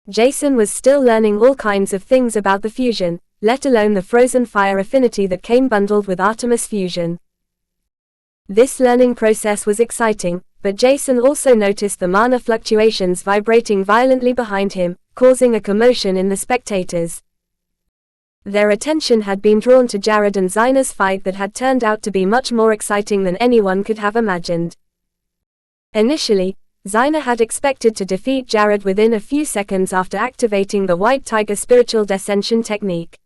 Jason was still learning all kinds of things about the fusion, let alone the frozen fire affinity that came bundled with Artemis fusion. This learning process was exciting, but Jason also noticed the mana fluctuations vibrating violently behind him, causing a commotion in the spectators. Their attention had been drawn to Jared and Xyna's fight that had turned out to be much more exciting than anyone could have imagined. Initially, Xyna had expected to defeat Jared within a few seconds after activating the White Tiger spiritual descension technique.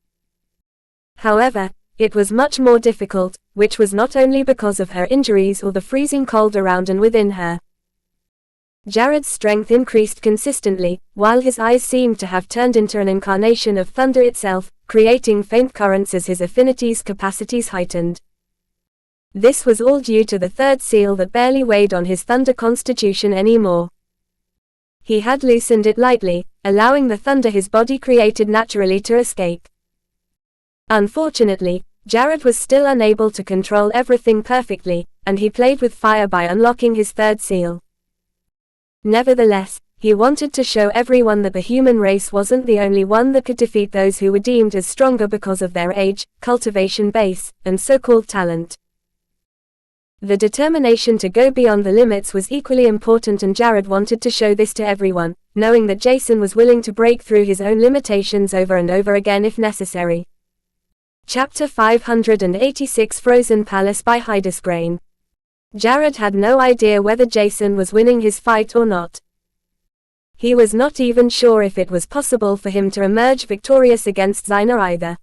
However, it was much more difficult, which was not only because of her injuries or the freezing cold around and within her. Jared's strength increased consistently, while his eyes seemed to have turned into an incarnation of thunder itself, creating faint currents as his affinity's capacities heightened. This was all due to the third seal that barely weighed on his thunder constitution anymore. He had loosened it lightly, allowing the thunder his body created naturally to escape. Unfortunately, Jared was still unable to control everything perfectly, and he played with fire by unlocking his third seal. Nevertheless, he wanted to show everyone that the human race wasn't the only one that could defeat those who were deemed as stronger because of their age, cultivation base, and so-called talent. The determination to go beyond the limits was equally important, and Jared wanted to show this to everyone, knowing that Jason was willing to break through his own limitations over and over again if necessary. Chapter 586 Frozen Palace by Hydesgrain. Jared had no idea whether Jason was winning his fight or not. He was not even sure if it was possible for him to emerge victorious against Xyna either.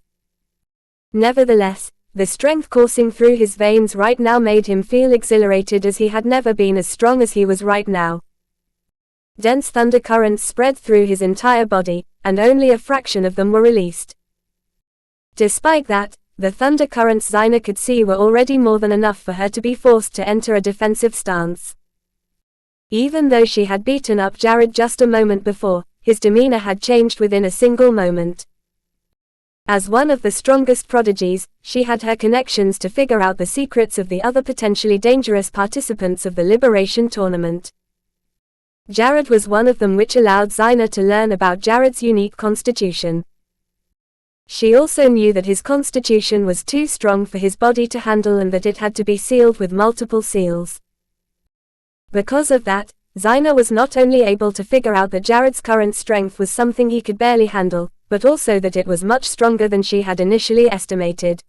Nevertheless, the strength coursing through his veins right now made him feel exhilarated, as he had never been as strong as he was right now. Dense thunder currents spread through his entire body, and only a fraction of them were released. Despite that, the thunder currents Xyna could see were already more than enough for her to be forced to enter a defensive stance. Even though she had beaten up Jared just a moment before, his demeanor had changed within a single moment. As one of the strongest prodigies, she had her connections to figure out the secrets of the other potentially dangerous participants of the Liberation Tournament. Jared was one of them, which allowed Xyna to learn about Jared's unique constitution. She also knew that his constitution was too strong for his body to handle and that it had to be sealed with multiple seals. Because of that, Xyna was not only able to figure out that Jared's current strength was something he could barely handle, but also that it was much stronger than she had initially estimated.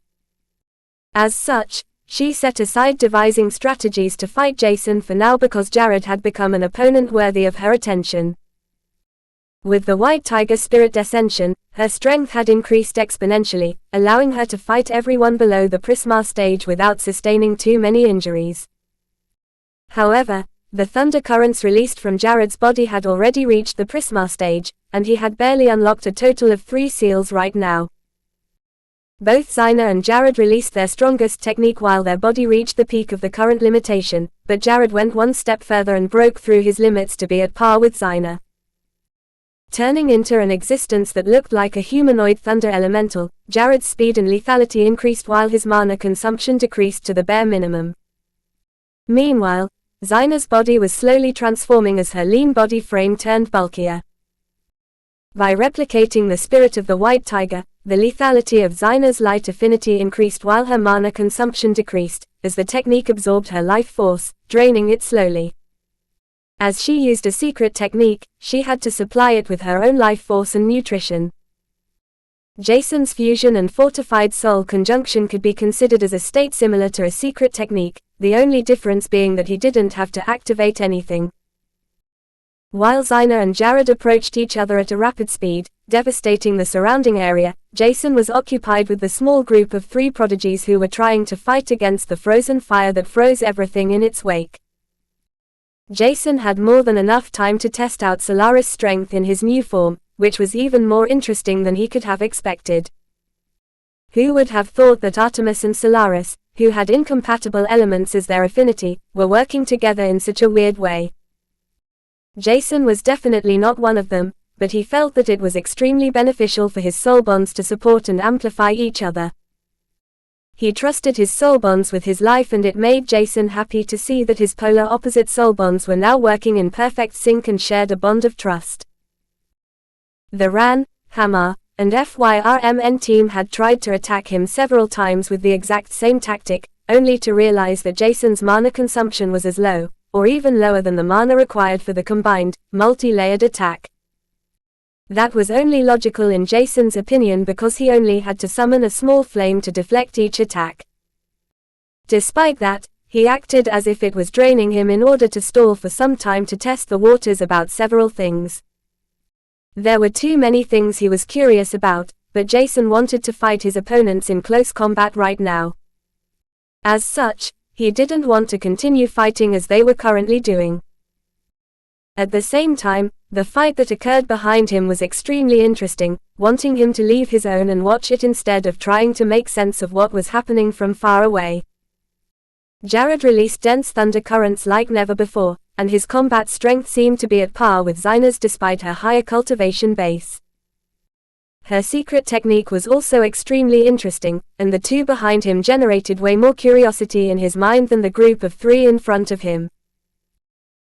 As such, she set aside devising strategies to fight Jason for now because Jared had become an opponent worthy of her attention. With the White Tiger Spirit Descension, her strength had increased exponentially, allowing her to fight everyone below the Prisma stage without sustaining too many injuries. However, the thunder currents released from Jared's body had already reached the Prisma stage, and he had barely unlocked a total of 3 seals right now. Both Xyna and Jared released their strongest technique while their body reached the peak of the current limitation, but Jared went one step further and broke through his limits to be at par with Xyna. Turning into an existence that looked like a humanoid thunder elemental, Jared's speed and lethality increased while his mana consumption decreased to the bare minimum. Meanwhile, Xyna's body was slowly transforming as her lean body frame turned bulkier. By replicating the spirit of the White Tiger, the lethality of Xyna's light affinity increased while her mana consumption decreased, as the technique absorbed her life force, draining it slowly. As she used a secret technique, she had to supply it with her own life force and nutrition. Jason's fusion and fortified soul conjunction could be considered as a state similar to a secret technique, the only difference being that he didn't have to activate anything. While Xyna and Jared approached each other at a rapid speed, devastating the surrounding area, Jason was occupied with the small group of 3 prodigies who were trying to fight against the frozen fire that froze everything in its wake. Jason had more than enough time to test out Solaris' strength in his new form, which was even more interesting than he could have expected. Who would have thought that Artemis and Solaris, who had incompatible elements as their affinity, were working together in such a weird way? Jason was definitely not one of them, but he felt that it was extremely beneficial for his soul bonds to support and amplify each other. He trusted his soul bonds with his life, and it made Jason happy to see that his polar opposite soul bonds were now working in perfect sync and shared a bond of trust. The Ran, Hamar, and FYRMN team had tried to attack him several times with the exact same tactic, only to realize that Jason's mana consumption was as low, or even lower than the mana required for the combined, multi-layered attack. That was only logical in Jason's opinion because he only had to summon a small flame to deflect each attack. Despite that, he acted as if it was draining him in order to stall for some time to test the waters about several things. There were too many things he was curious about, but Jason wanted to fight his opponents in close combat right now. As such, he didn't want to continue fighting as they were currently doing. At the same time, the fight that occurred behind him was extremely interesting, wanting him to leave his own and watch it instead of trying to make sense of what was happening from far away. Jared released dense thunder currents like never before, and his combat strength seemed to be at par with Zyna's despite her higher cultivation base. Her secret technique was also extremely interesting, and the two behind him generated way more curiosity in his mind than the group of three in front of him.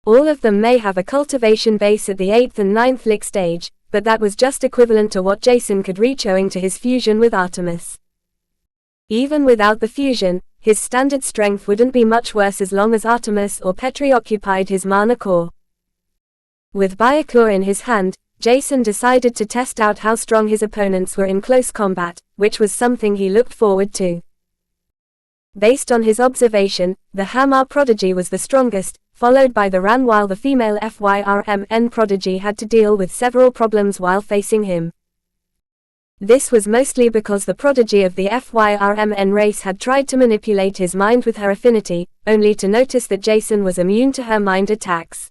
All of them may have a cultivation base at the 8th and 9th lick stage, but that was just equivalent to what Jason could reach owing to his fusion with Artemis. Even without the fusion, his standard strength wouldn't be much worse as long as Artemis or Petri occupied his mana core. With Byakuya in his hand, Jason decided to test out how strong his opponents were in close combat, which was something he looked forward to. Based on his observation, the Hammer prodigy was the strongest, followed by the Ran, while the female FYRMN prodigy had to deal with several problems while facing him. This was mostly because the prodigy of the FYRMN race had tried to manipulate his mind with her affinity, only to notice that Jason was immune to her mind attacks.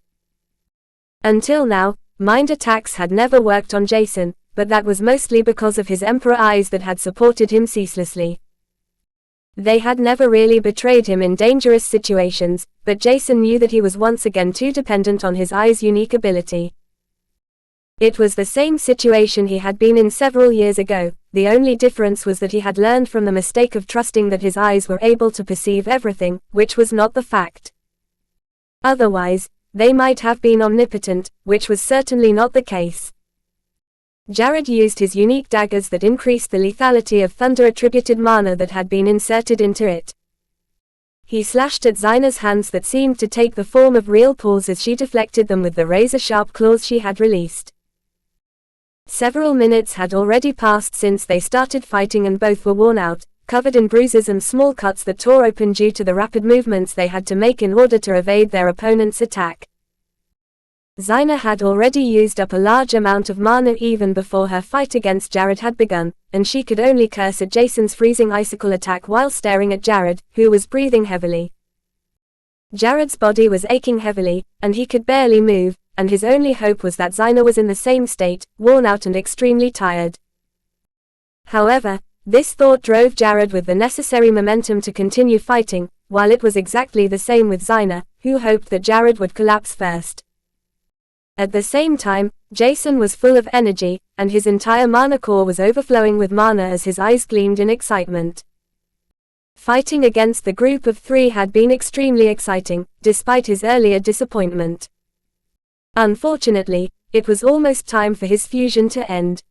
Until now, mind attacks had never worked on Jason, but that was mostly because of his Emperor eyes that had supported him ceaselessly. They had never really betrayed him in dangerous situations, but Jason knew that he was once again too dependent on his eyes' unique ability. It was the same situation he had been in several years ago, the only difference was that he had learned from the mistake of trusting that his eyes were able to perceive everything, which was not the fact. Otherwise, they might have been omnipotent, which was certainly not the case. Jared used his unique daggers that increased the lethality of thunder-attributed mana that had been inserted into it. He slashed at Zyna's hands that seemed to take the form of real paws as she deflected them with the razor-sharp claws she had released. Several minutes had already passed since they started fighting and both were worn out, covered in bruises and small cuts that tore open due to the rapid movements they had to make in order to evade their opponent's attack. Zyna had already used up a large amount of mana even before her fight against Jared had begun, and she could only curse at Jason's freezing icicle attack while staring at Jared, who was breathing heavily. Jared's body was aching heavily, and he could barely move, and his only hope was that Zyna was in the same state, worn out and extremely tired. However, this thought drove Jared with the necessary momentum to continue fighting, while it was exactly the same with Zyna, who hoped that Jared would collapse first. At the same time, Jason was full of energy, and his entire mana core was overflowing with mana as his eyes gleamed in excitement. Fighting against the group of three had been extremely exciting, despite his earlier disappointment. Unfortunately, it was almost time for his fusion to end.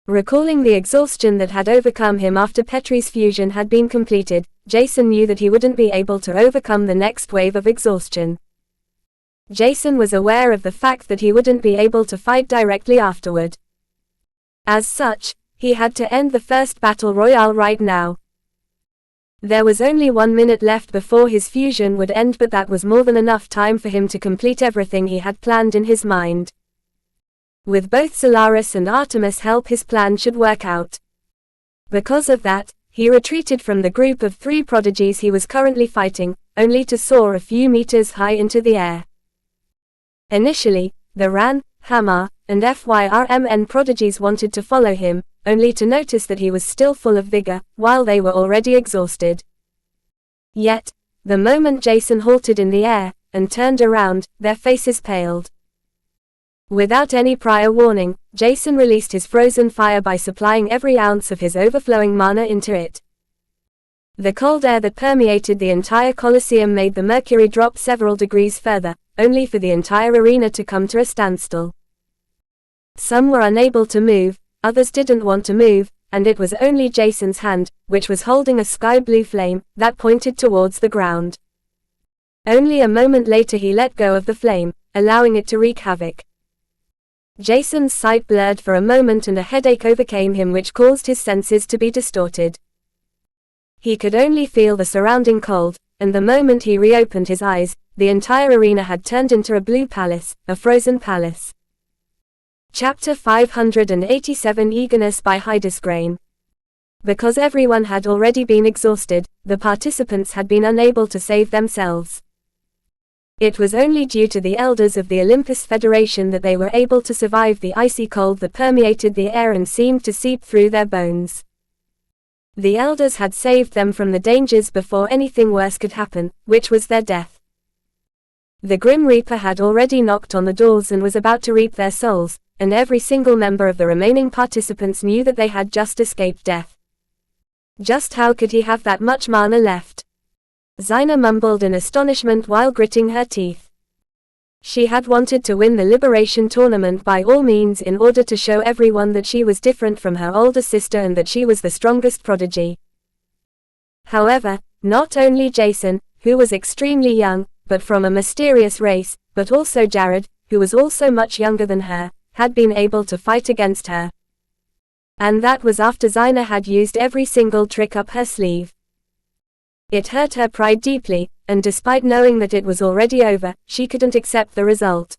Recalling the exhaustion that had overcome him after Petri's fusion had been completed, Jason knew that he wouldn't be able to overcome the next wave of exhaustion. Jason was aware of the fact that he wouldn't be able to fight directly afterward. As such, he had to end the first battle royale right now. There was only 1 minute left before his fusion would end, but that was more than enough time for him to complete everything he had planned in his mind. With both Solaris and Artemis help, his plan should work out. Because of that, he retreated from the group of three prodigies he was currently fighting, only to soar a few meters high into the air. Initially, the Ran, Hammer, and FYRMN prodigies wanted to follow him, only to notice that he was still full of vigor, while they were already exhausted. Yet, the moment Jason halted in the air, and turned around, their faces paled. Without any prior warning, Jason released his frozen fire by supplying every ounce of his overflowing mana into it. The cold air that permeated the entire Colosseum made the mercury drop several degrees further, only for the entire arena to come to a standstill. Some were unable to move, others didn't want to move, and it was only Jason's hand, which was holding a sky blue flame, that pointed towards the ground. Only a moment later he let go of the flame, allowing it to wreak havoc. Jason's sight blurred for a moment and a headache overcame him which caused his senses to be distorted. He could only feel the surrounding cold, and the moment he reopened his eyes, the entire arena had turned into a blue palace, a frozen palace. Chapter 587 Eagerness by Hydesgrain. Because everyone had already been exhausted, the participants had been unable to save themselves. It was only due to the elders of the Olympus Federation that they were able to survive the icy cold that permeated the air and seemed to seep through their bones. The elders had saved them from the dangers before anything worse could happen, which was their death. The Grim Reaper had already knocked on the doors and was about to reap their souls, and every single member of the remaining participants knew that they had just escaped death. Just how could he have that much mana left? Xina mumbled in astonishment while gritting her teeth. She had wanted to win the Liberation Tournament by all means in order to show everyone that she was different from her older sister and that she was the strongest prodigy. However, not only Jason, who was extremely young, but from a mysterious race, but also Jared, who was also much younger than her, had been able to fight against her. And that was after Xina had used every single trick up her sleeve. It hurt her pride deeply, and despite knowing that it was already over, she couldn't accept the result.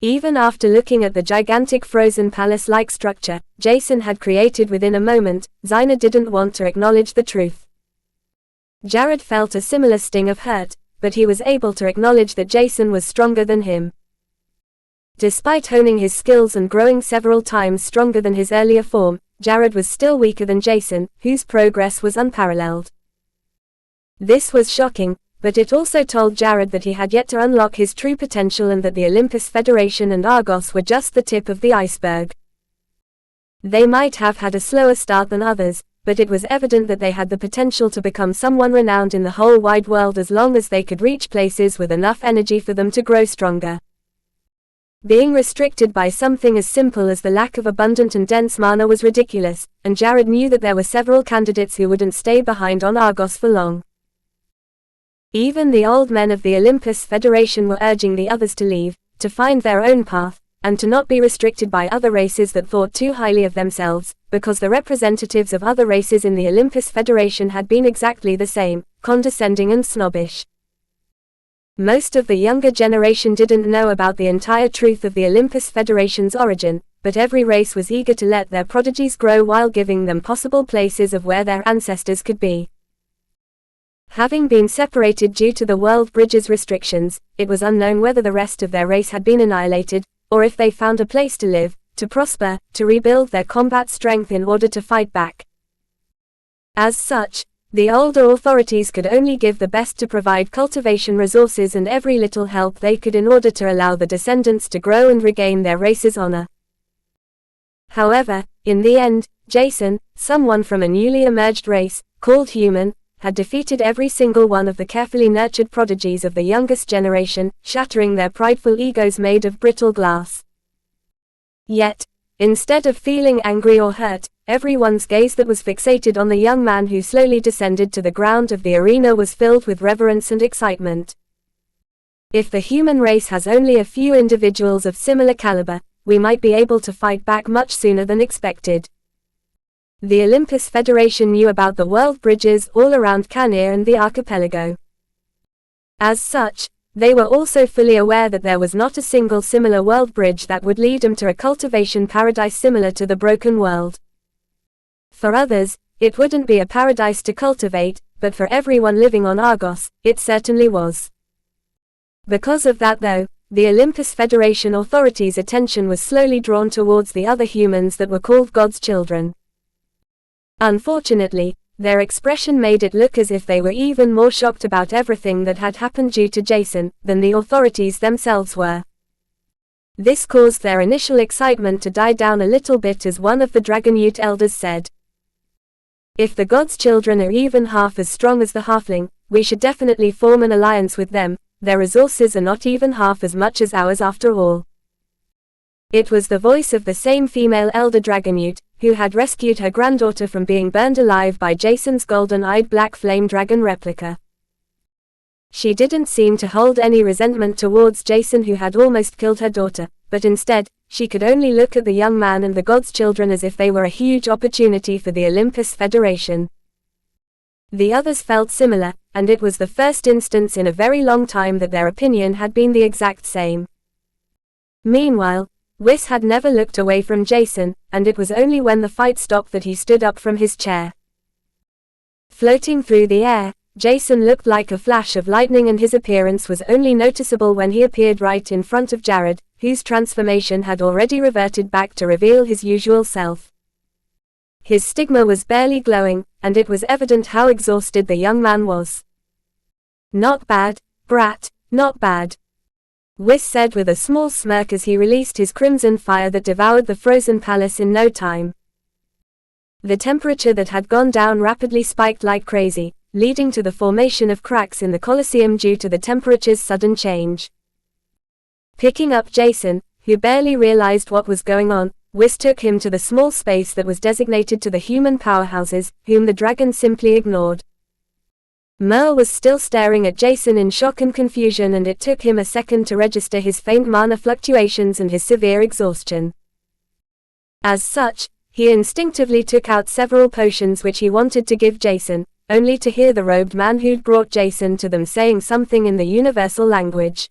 Even after looking at the gigantic frozen palace-like structure Jason had created within a moment, Xina didn't want to acknowledge the truth. Jared felt a similar sting of hurt, but he was able to acknowledge that Jason was stronger than him. Despite honing his skills and growing several times stronger than his earlier form, Jared was still weaker than Jason, whose progress was unparalleled. This was shocking, but it also told Jared that he had yet to unlock his true potential and that the Olympus Federation and Argos were just the tip of the iceberg. They might have had a slower start than others, but it was evident that they had the potential to become someone renowned in the whole wide world as long as they could reach places with enough energy for them to grow stronger. Being restricted by something as simple as the lack of abundant and dense mana was ridiculous, and Jared knew that there were several candidates who wouldn't stay behind on Argos for long. Even the old men of the Olympus Federation were urging the others to leave, to find their own path, and to not be restricted by other races that thought too highly of themselves, because the representatives of other races in the Olympus Federation had been exactly the same, condescending and snobbish. Most of the younger generation didn't know about the entire truth of the Olympus Federation's origin, but every race was eager to let their prodigies grow while giving them possible places of where their ancestors could be. Having been separated due to the World Bridge's restrictions, it was unknown whether the rest of their race had been annihilated, or if they found a place to live, to prosper, to rebuild their combat strength in order to fight back. As such, the older authorities could only give the best to provide cultivation resources and every little help they could in order to allow the descendants to grow and regain their race's honor. However, in the end, Jason, someone from a newly emerged race, called human, had defeated every single one of the carefully nurtured prodigies of the youngest generation, shattering their prideful egos made of brittle glass. Yet, instead of feeling angry or hurt, everyone's gaze that was fixated on the young man who slowly descended to the ground of the arena was filled with reverence and excitement. If the human race has only a few individuals of similar caliber, we might be able to fight back much sooner than expected. The Olympus Federation knew about the world bridges all around Canir and the archipelago. As such, they were also fully aware that there was not a single similar world bridge that would lead them to a cultivation paradise similar to the Broken World. For others, it wouldn't be a paradise to cultivate, but for everyone living on Argos, it certainly was. Because of that though, the Olympus Federation authorities' attention was slowly drawn towards the other humans that were called God's children. Unfortunately, their expression made it look as if they were even more shocked about everything that had happened due to Jason, than the authorities themselves were. This caused their initial excitement to die down a little bit as one of the Dragonute elders said. If the God's children are even half as strong as the halfling, we should definitely form an alliance with them, their resources are not even half as much as ours after all. It was the voice of the same female elder Dragonute, who had rescued her granddaughter from being burned alive by Jason's golden-eyed black flame dragon replica. She didn't seem to hold any resentment towards Jason, who had almost killed her daughter, but instead, she could only look at the young man and the God's children as if they were a huge opportunity for the Olympus Federation. The others felt similar, and it was the first instance in a very long time that their opinion had been the exact same. Meanwhile, Whis had never looked away from Jason, and it was only when the fight stopped that he stood up from his chair. Floating through the air, Jason looked like a flash of lightning, and his appearance was only noticeable when he appeared right in front of Jared, whose transformation had already reverted back to reveal his usual self. His stigma was barely glowing, and it was evident how exhausted the young man was. "Not bad, brat, not bad," Whis said with a small smirk as he released his crimson fire that devoured the frozen palace in no time. The temperature that had gone down rapidly spiked like crazy, leading to the formation of cracks in the Colosseum due to the temperature's sudden change. Picking up Jason, who barely realized what was going on, Whis took him to the small space that was designated to the human powerhouses, whom the dragon simply ignored. Merle was still staring at Jason in shock and confusion, and it took him a second to register his faint mana fluctuations and his severe exhaustion. As such, he instinctively took out several potions which he wanted to give Jason, only to hear the robed man who'd brought Jason to them saying something in the universal language.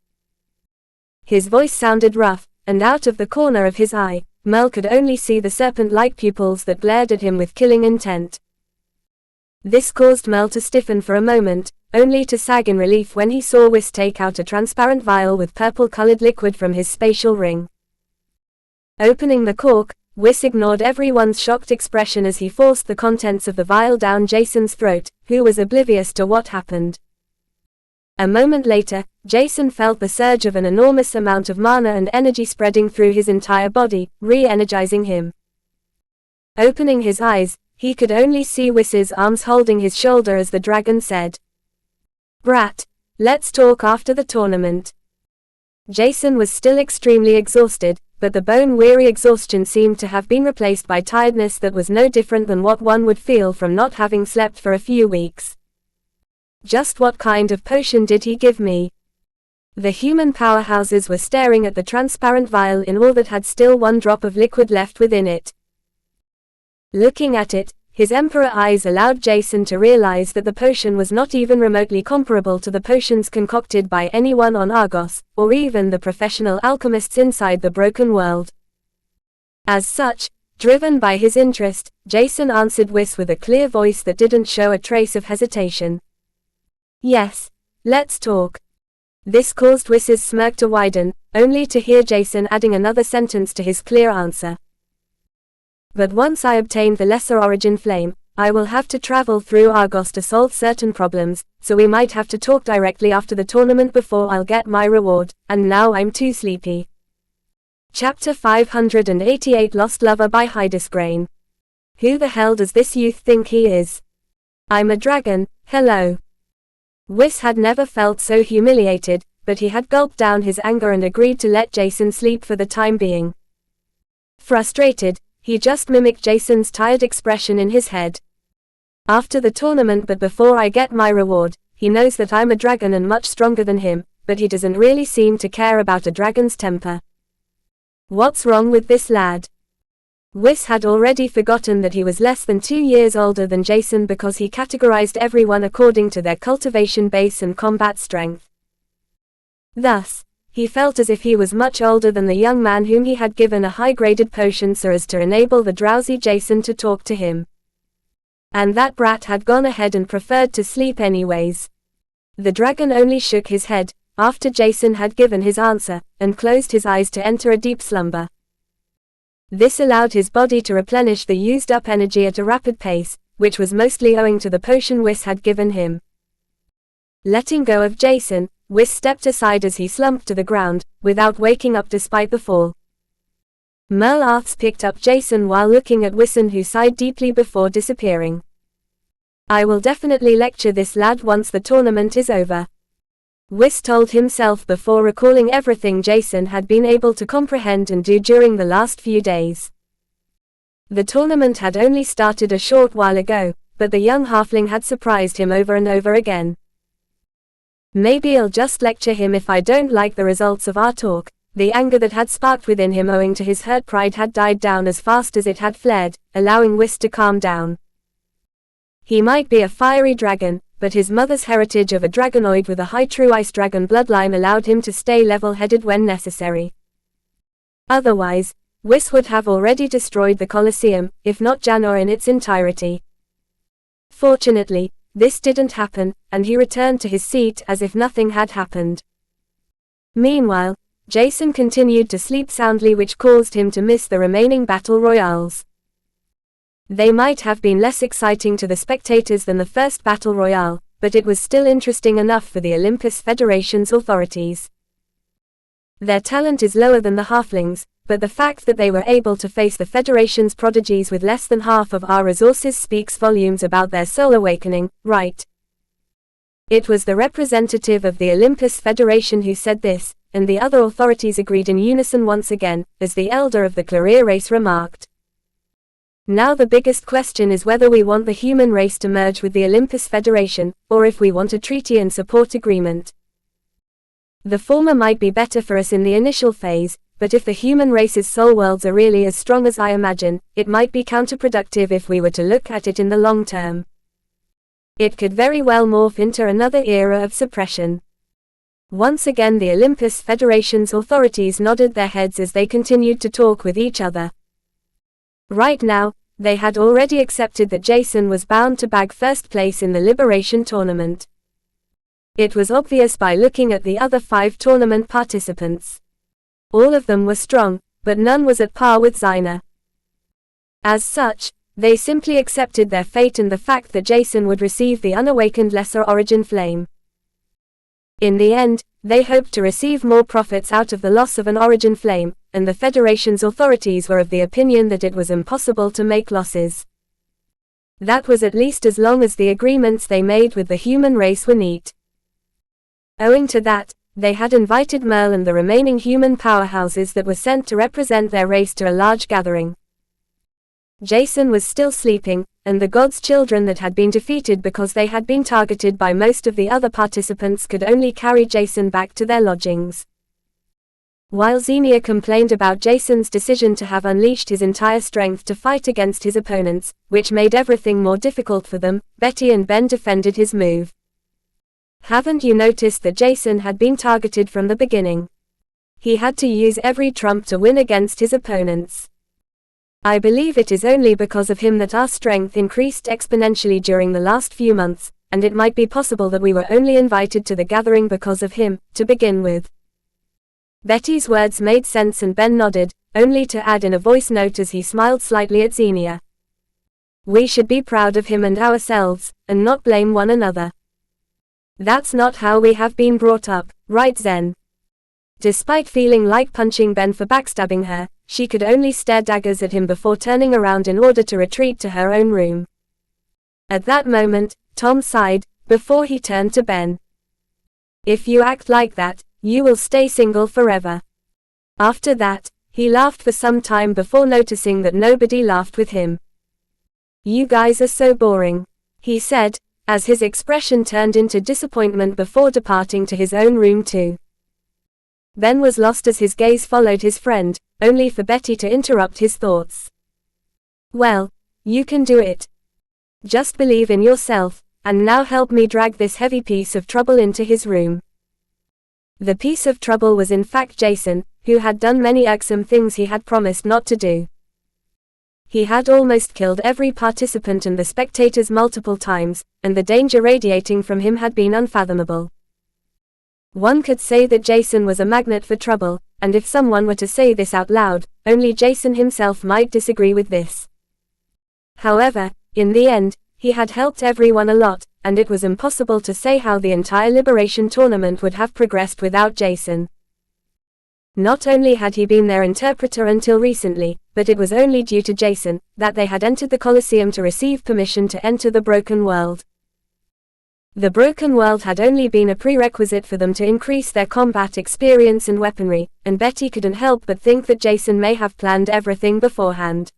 His voice sounded rough, and out of the corner of his eye, Merle could only see the serpent-like pupils that glared at him with killing intent. This caused Merle to stiffen for a moment, only to sag in relief when he saw Whis take out a transparent vial with purple-colored liquid from his spatial ring. Opening the cork, Whis ignored everyone's shocked expression as he forced the contents of the vial down Jason's throat, who was oblivious to what happened. A moment later, Jason felt the surge of an enormous amount of mana and energy spreading through his entire body, re-energizing him. Opening his eyes, he could only see Wiss's arms holding his shoulder as the dragon said, "Brat, let's talk after the tournament." Jason was still extremely exhausted, but the bone-weary exhaustion seemed to have been replaced by tiredness that was no different than what one would feel from not having slept for a few weeks. "Just what kind of potion did he give me?" The human powerhouses were staring at the transparent vial in all that had still one drop of liquid left within it. Looking at it, his emperor eyes allowed Jason to realize that the potion was not even remotely comparable to the potions concocted by anyone on Argos, or even the professional alchemists inside the Broken World. As such, driven by his interest, Jason answered Whis with a clear voice that didn't show a trace of hesitation. "Yes, let's talk." This caused Wiss's smirk to widen, only to hear Jason adding another sentence to his clear answer. "But once I obtain the Lesser Origin Flame, I will have to travel through Argos to solve certain problems, so we might have to talk directly after the tournament before I'll get my reward, and now I'm too sleepy." Chapter 588 Lost Lover by Hydesgrain. Who the hell does this youth think he is? I'm a dragon, hello. Whis had never felt so humiliated, but he had gulped down his anger and agreed to let Jason sleep for the time being. Frustrated, he just mimicked Jason's tired expression in his head. "After the tournament, but before I get my reward, he knows that I'm a dragon and much stronger than him, but he doesn't really seem to care about a dragon's temper. What's wrong with this lad?" Whis had already forgotten that he was less than 2 years older than Jason because he categorized everyone according to their cultivation base and combat strength. Thus, he felt as if he was much older than the young man whom he had given a high-graded potion so as to enable the drowsy Jason to talk to him. And that brat had gone ahead and preferred to sleep anyways. The dragon only shook his head, after Jason had given his answer, and closed his eyes to enter a deep slumber. This allowed his body to replenish the used-up energy at a rapid pace, which was mostly owing to the potion Whis had given him. Letting go of Jason, Whis stepped aside as he slumped to the ground, without waking up despite the fall. Merle Arths picked up Jason while looking at Whisson, who sighed deeply before disappearing. "I will definitely lecture this lad once the tournament is over," Whis told himself before recalling everything Jason had been able to comprehend and do during the last few days. The tournament had only started a short while ago, but the young halfling had surprised him over and over again. Maybe I'll just lecture him if I don't like the results of our talk. The anger that had sparked within him owing to his hurt pride had died down as fast as it had flared, allowing Whis to calm down. He might be a fiery dragon, but his mother's heritage of a dragonoid with a high true ice dragon bloodline allowed him to stay level-headed when necessary. Otherwise, Whis would have already destroyed the Colosseum, if not Janor in its entirety. Fortunately, this didn't happen, and he returned to his seat as if nothing had happened. Meanwhile, Jacen continued to sleep soundly, which caused him to miss the remaining battle royales. They might have been less exciting to the spectators than the first battle royale, but it was still interesting enough for the Olympus Federation's authorities. Their talent is lower than the halflings, but the fact that they were able to face the Federation's prodigies with less than half of our resources speaks volumes about their soul awakening, right? It was the representative of the Olympus Federation who said this, and the other authorities agreed in unison once again, as the elder of the Claria race remarked. Now the biggest question is whether we want the human race to merge with the Olympus Federation, or if we want a treaty and support agreement. The former might be better for us in the initial phase, but if the human race's soul worlds are really as strong as I imagine, it might be counterproductive if we were to look at it in the long term. It could very well morph into another era of suppression. Once again the Olympus Federation's authorities nodded their heads as they continued to talk with each other. Right now, they had already accepted that Jacen was bound to bag first place in the Liberation Tournament. It was obvious by looking at the other 5 tournament participants. All of them were strong, but none was at par with Xayna. As such, they simply accepted their fate and the fact that Jacen would receive the unawakened Lesser Origin Flame. In the end, they hoped to receive more profits out of the loss of an Origin Flame, and the Federation's authorities were of the opinion that it was impossible to make losses. That was at least as long as the agreements they made with the human race were neat. Owing to that, they had invited Merle and the remaining human powerhouses that were sent to represent their race to a large gathering. Jacen was still sleeping, and the gods' children that had been defeated because they had been targeted by most of the other participants could only carry Jacen back to their lodgings. While Xenia complained about Jacen's decision to have unleashed his entire strength to fight against his opponents, which made everything more difficult for them, Betty and Ben defended his move. Haven't you noticed that Jacen had been targeted from the beginning? He had to use every trump to win against his opponents. I believe it is only because of him that our strength increased exponentially during the last few months, and it might be possible that we were only invited to the gathering because of him, to begin with. Betty's words made sense and Ben nodded, only to add in a voice note as he smiled slightly at Xenia. We should be proud of him and ourselves, and not blame one another. That's not how we have been brought up, right Zen? Despite feeling like punching Ben for backstabbing her, she could only stare daggers at him before turning around in order to retreat to her own room. At that moment, Tom sighed, before he turned to Ben. If you act like that, you will stay single forever. After that, he laughed for some time before noticing that nobody laughed with him. You guys are so boring, he said, as his expression turned into disappointment before departing to his own room too. Ben was lost as his gaze followed his friend, only for Betty to interrupt his thoughts. Well, you can do it. Just believe in yourself, and now help me drag this heavy piece of trouble into his room. The piece of trouble was in fact Jacen, who had done many irksome things he had promised not to do. He had almost killed every participant and the spectators multiple times, and the danger radiating from him had been unfathomable. One could say that Jacen was a magnet for trouble, and if someone were to say this out loud, only Jacen himself might disagree with this. However, in the end, he had helped everyone a lot, and it was impossible to say how the entire Liberation Tournament would have progressed without Jacen. Not only had he been their interpreter until recently, but it was only due to Jacen that they had entered the Colosseum to receive permission to enter the Broken World. The Broken World had only been a prerequisite for them to increase their combat experience and weaponry, and Betty couldn't help but think that Jacen may have planned everything beforehand.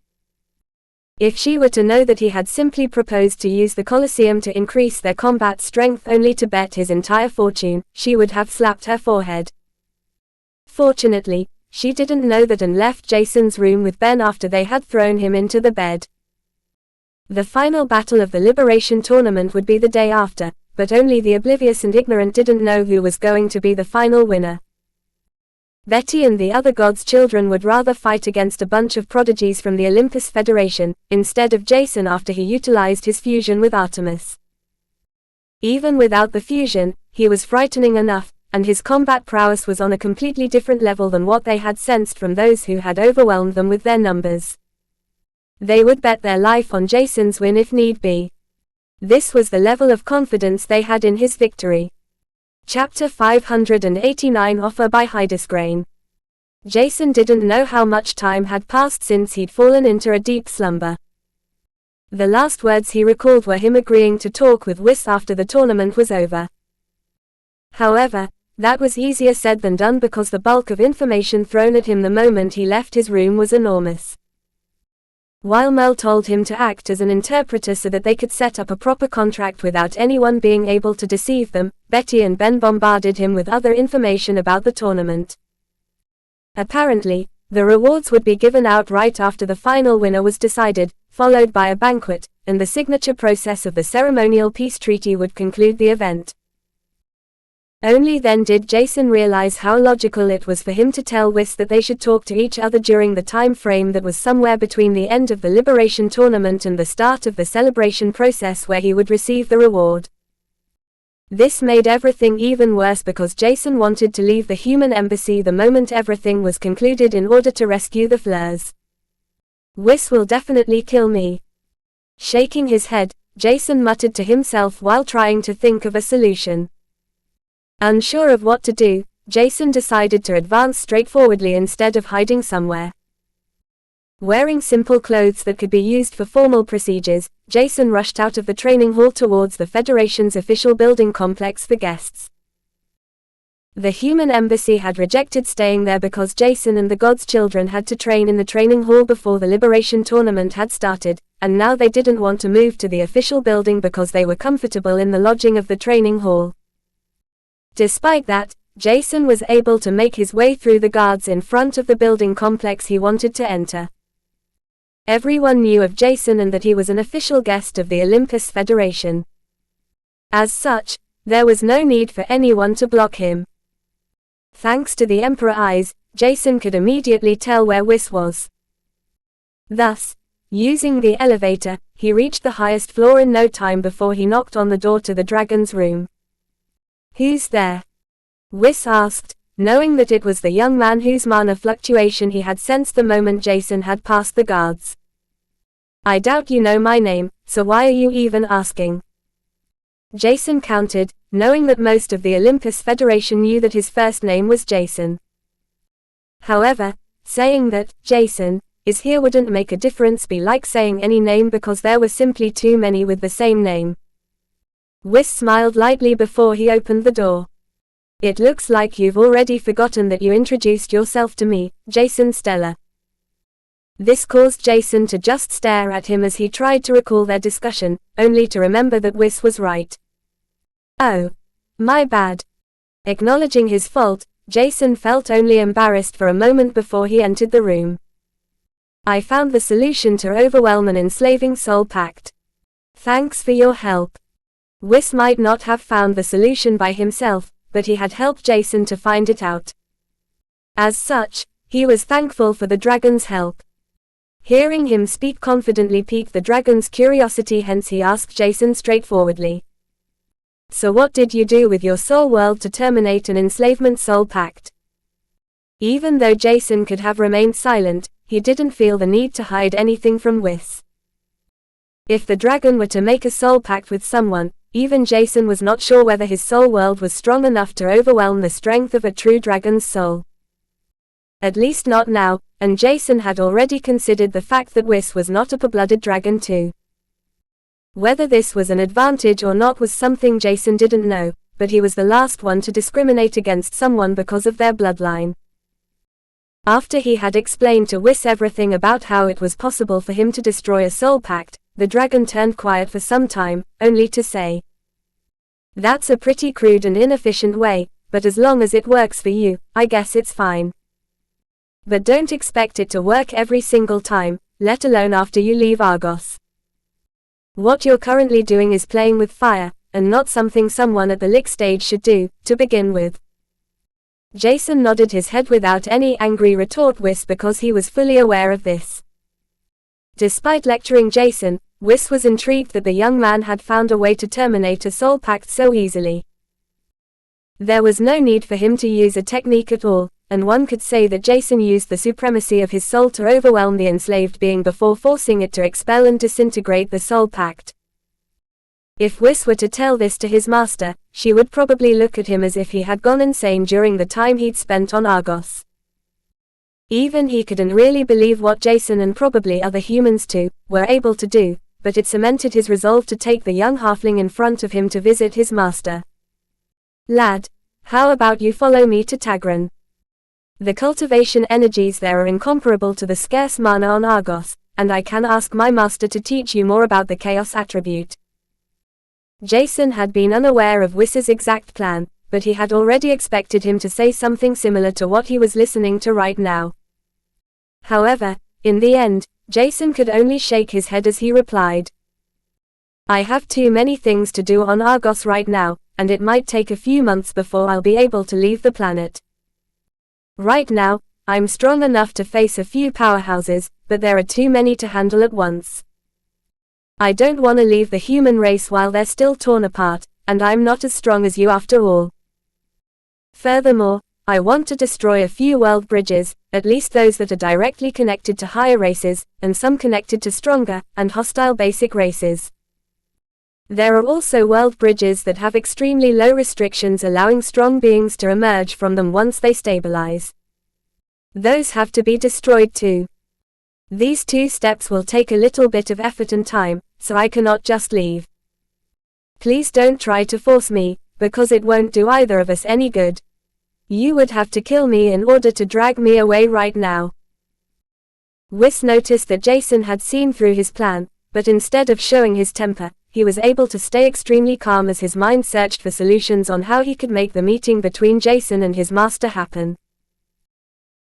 If she were to know that he had simply proposed to use the Colosseum to increase their combat strength only to bet his entire fortune, she would have slapped her forehead. Fortunately, she didn't know that and left Jason's room with Ben after they had thrown him into the bed. The final battle of the Liberation Tournament would be the day after, but only the oblivious and ignorant didn't know who was going to be the final winner. Betty and the other gods' children would rather fight against a bunch of prodigies from the Olympus Federation, instead of Jason after he utilized his fusion with Artemis. Even without the fusion, he was frightening enough, and his combat prowess was on a completely different level than what they had sensed from those who had overwhelmed them with their numbers. They would bet their life on Jason's win if need be. This was the level of confidence they had in his victory. Chapter 589 Offer by Hydesgrain. Jason didn't know how much time had passed since he'd fallen into a deep slumber. The last words he recalled were him agreeing to talk with Whis after the tournament was over. However, that was easier said than done because the bulk of information thrown at him the moment he left his room was enormous. While Merle told him to act as an interpreter so that they could set up a proper contract without anyone being able to deceive them, Betty and Ben bombarded him with other information about the tournament. Apparently, the rewards would be given out right after the final winner was decided, followed by a banquet, and the signature process of the ceremonial peace treaty would conclude the event. Only then did Jason realize how logical it was for him to tell Whis that they should talk to each other during the time frame that was somewhere between the end of the Liberation Tournament and the start of the celebration process where he would receive the reward. This made everything even worse because Jason wanted to leave the human embassy the moment everything was concluded in order to rescue the Fleurs. Whis will definitely kill me. Shaking his head, Jason muttered to himself while trying to think of a solution. Unsure of what to do, Jason decided to advance straightforwardly instead of hiding somewhere. Wearing simple clothes that could be used for formal procedures, Jason rushed out of the training hall towards the Federation's official building complex for guests. The human embassy had rejected staying there because Jason and the gods' children had to train in the training hall before the Liberation Tournament had started, and now they didn't want to move to the official building because they were comfortable in the lodging of the training hall. Despite that, Jason was able to make his way through the guards in front of the building complex he wanted to enter. Everyone knew of Jason and that he was an official guest of the Olympus Federation. As such, there was no need for anyone to block him. Thanks to the Emperor Eyes, Jason could immediately tell where Whis was. Thus, using the elevator, he reached the highest floor in no time before he knocked on the door to the dragon's room. "Who's there?" Whis asked, knowing that it was the young man whose mana fluctuation he had sensed the moment Jason had passed the guards. "I doubt you know my name, so why are you even asking?" Jason countered, knowing that most of the Olympus Federation knew that his first name was Jason. However, saying that Jason is here wouldn't make a difference, be like saying any name because there were simply too many with the same name. Whis smiled lightly before he opened the door. "It looks like you've already forgotten that you introduced yourself to me, Jason Stellar." This caused Jason to just stare at him as he tried to recall their discussion, only to remember that Whis was right. "Oh. My bad." Acknowledging his fault, Jason felt only embarrassed for a moment before he entered the room. "I found the solution to overwhelm an enslaving soul pact. Thanks for your help." Whis might not have found the solution by himself, but he had helped Jason to find it out. As such, he was thankful for the dragon's help. Hearing him speak confidently piqued the dragon's curiosity, hence he asked Jason straightforwardly. "So what did you do with your soul world to terminate an enslavement soul pact?" Even though Jason could have remained silent, he didn't feel the need to hide anything from Whis. If the dragon were to make a soul pact with someone, even Jason was not sure whether his soul world was strong enough to overwhelm the strength of a true dragon's soul. At least not now, and Jason had already considered the fact that Whis was not a pure-blooded dragon too. Whether this was an advantage or not was something Jason didn't know, but he was the last one to discriminate against someone because of their bloodline. After he had explained to Whis everything about how it was possible for him to destroy a soul pact, the dragon turned quiet for some time, only to say, "That's a pretty crude and inefficient way, but as long as it works for you, I guess it's fine. But don't expect it to work every single time, let alone after you leave Argos. What you're currently doing is playing with fire, and not something someone at the lick stage should do, to begin with." Jason nodded his head without any angry retort because he was fully aware of this. Despite lecturing Jason, Whis was intrigued that the young man had found a way to terminate a soul pact so easily. There was no need for him to use a technique at all, and one could say that Jason used the supremacy of his soul to overwhelm the enslaved being before forcing it to expel and disintegrate the soul pact. If Whis were to tell this to his master, she would probably look at him as if he had gone insane during the time he'd spent on Argos. Even he couldn't really believe what Jason and probably other humans too, were able to do, but it cemented his resolve to take the young halfling in front of him to visit his master. "Lad, how about you follow me to Tagran? The cultivation energies there are incomparable to the scarce mana on Argos, and I can ask my master to teach you more about the chaos attribute." Jason had been unaware of Wiss's exact plan, but he had already expected him to say something similar to what he was listening to right now. However, in the end, Jason could only shake his head as he replied, "I have too many things to do on Argos right now, and it might take a few months before I'll be able to leave the planet. Right now, I'm strong enough to face a few powerhouses, but there are too many to handle at once. I don't want to leave the human race while they're still torn apart, and I'm not as strong as you after all. Furthermore, I want to destroy a few world bridges, at least those that are directly connected to higher races, and some connected to stronger, and hostile basic races. There are also world bridges that have extremely low restrictions allowing strong beings to emerge from them once they stabilize. Those have to be destroyed too. These two steps will take a little bit of effort and time, so I cannot just leave. Please don't try to force me, because it won't do either of us any good. You would have to kill me in order to drag me away right now." Whis noticed that Jason had seen through his plan, but instead of showing his temper, he was able to stay extremely calm as his mind searched for solutions on how he could make the meeting between Jason and his master happen.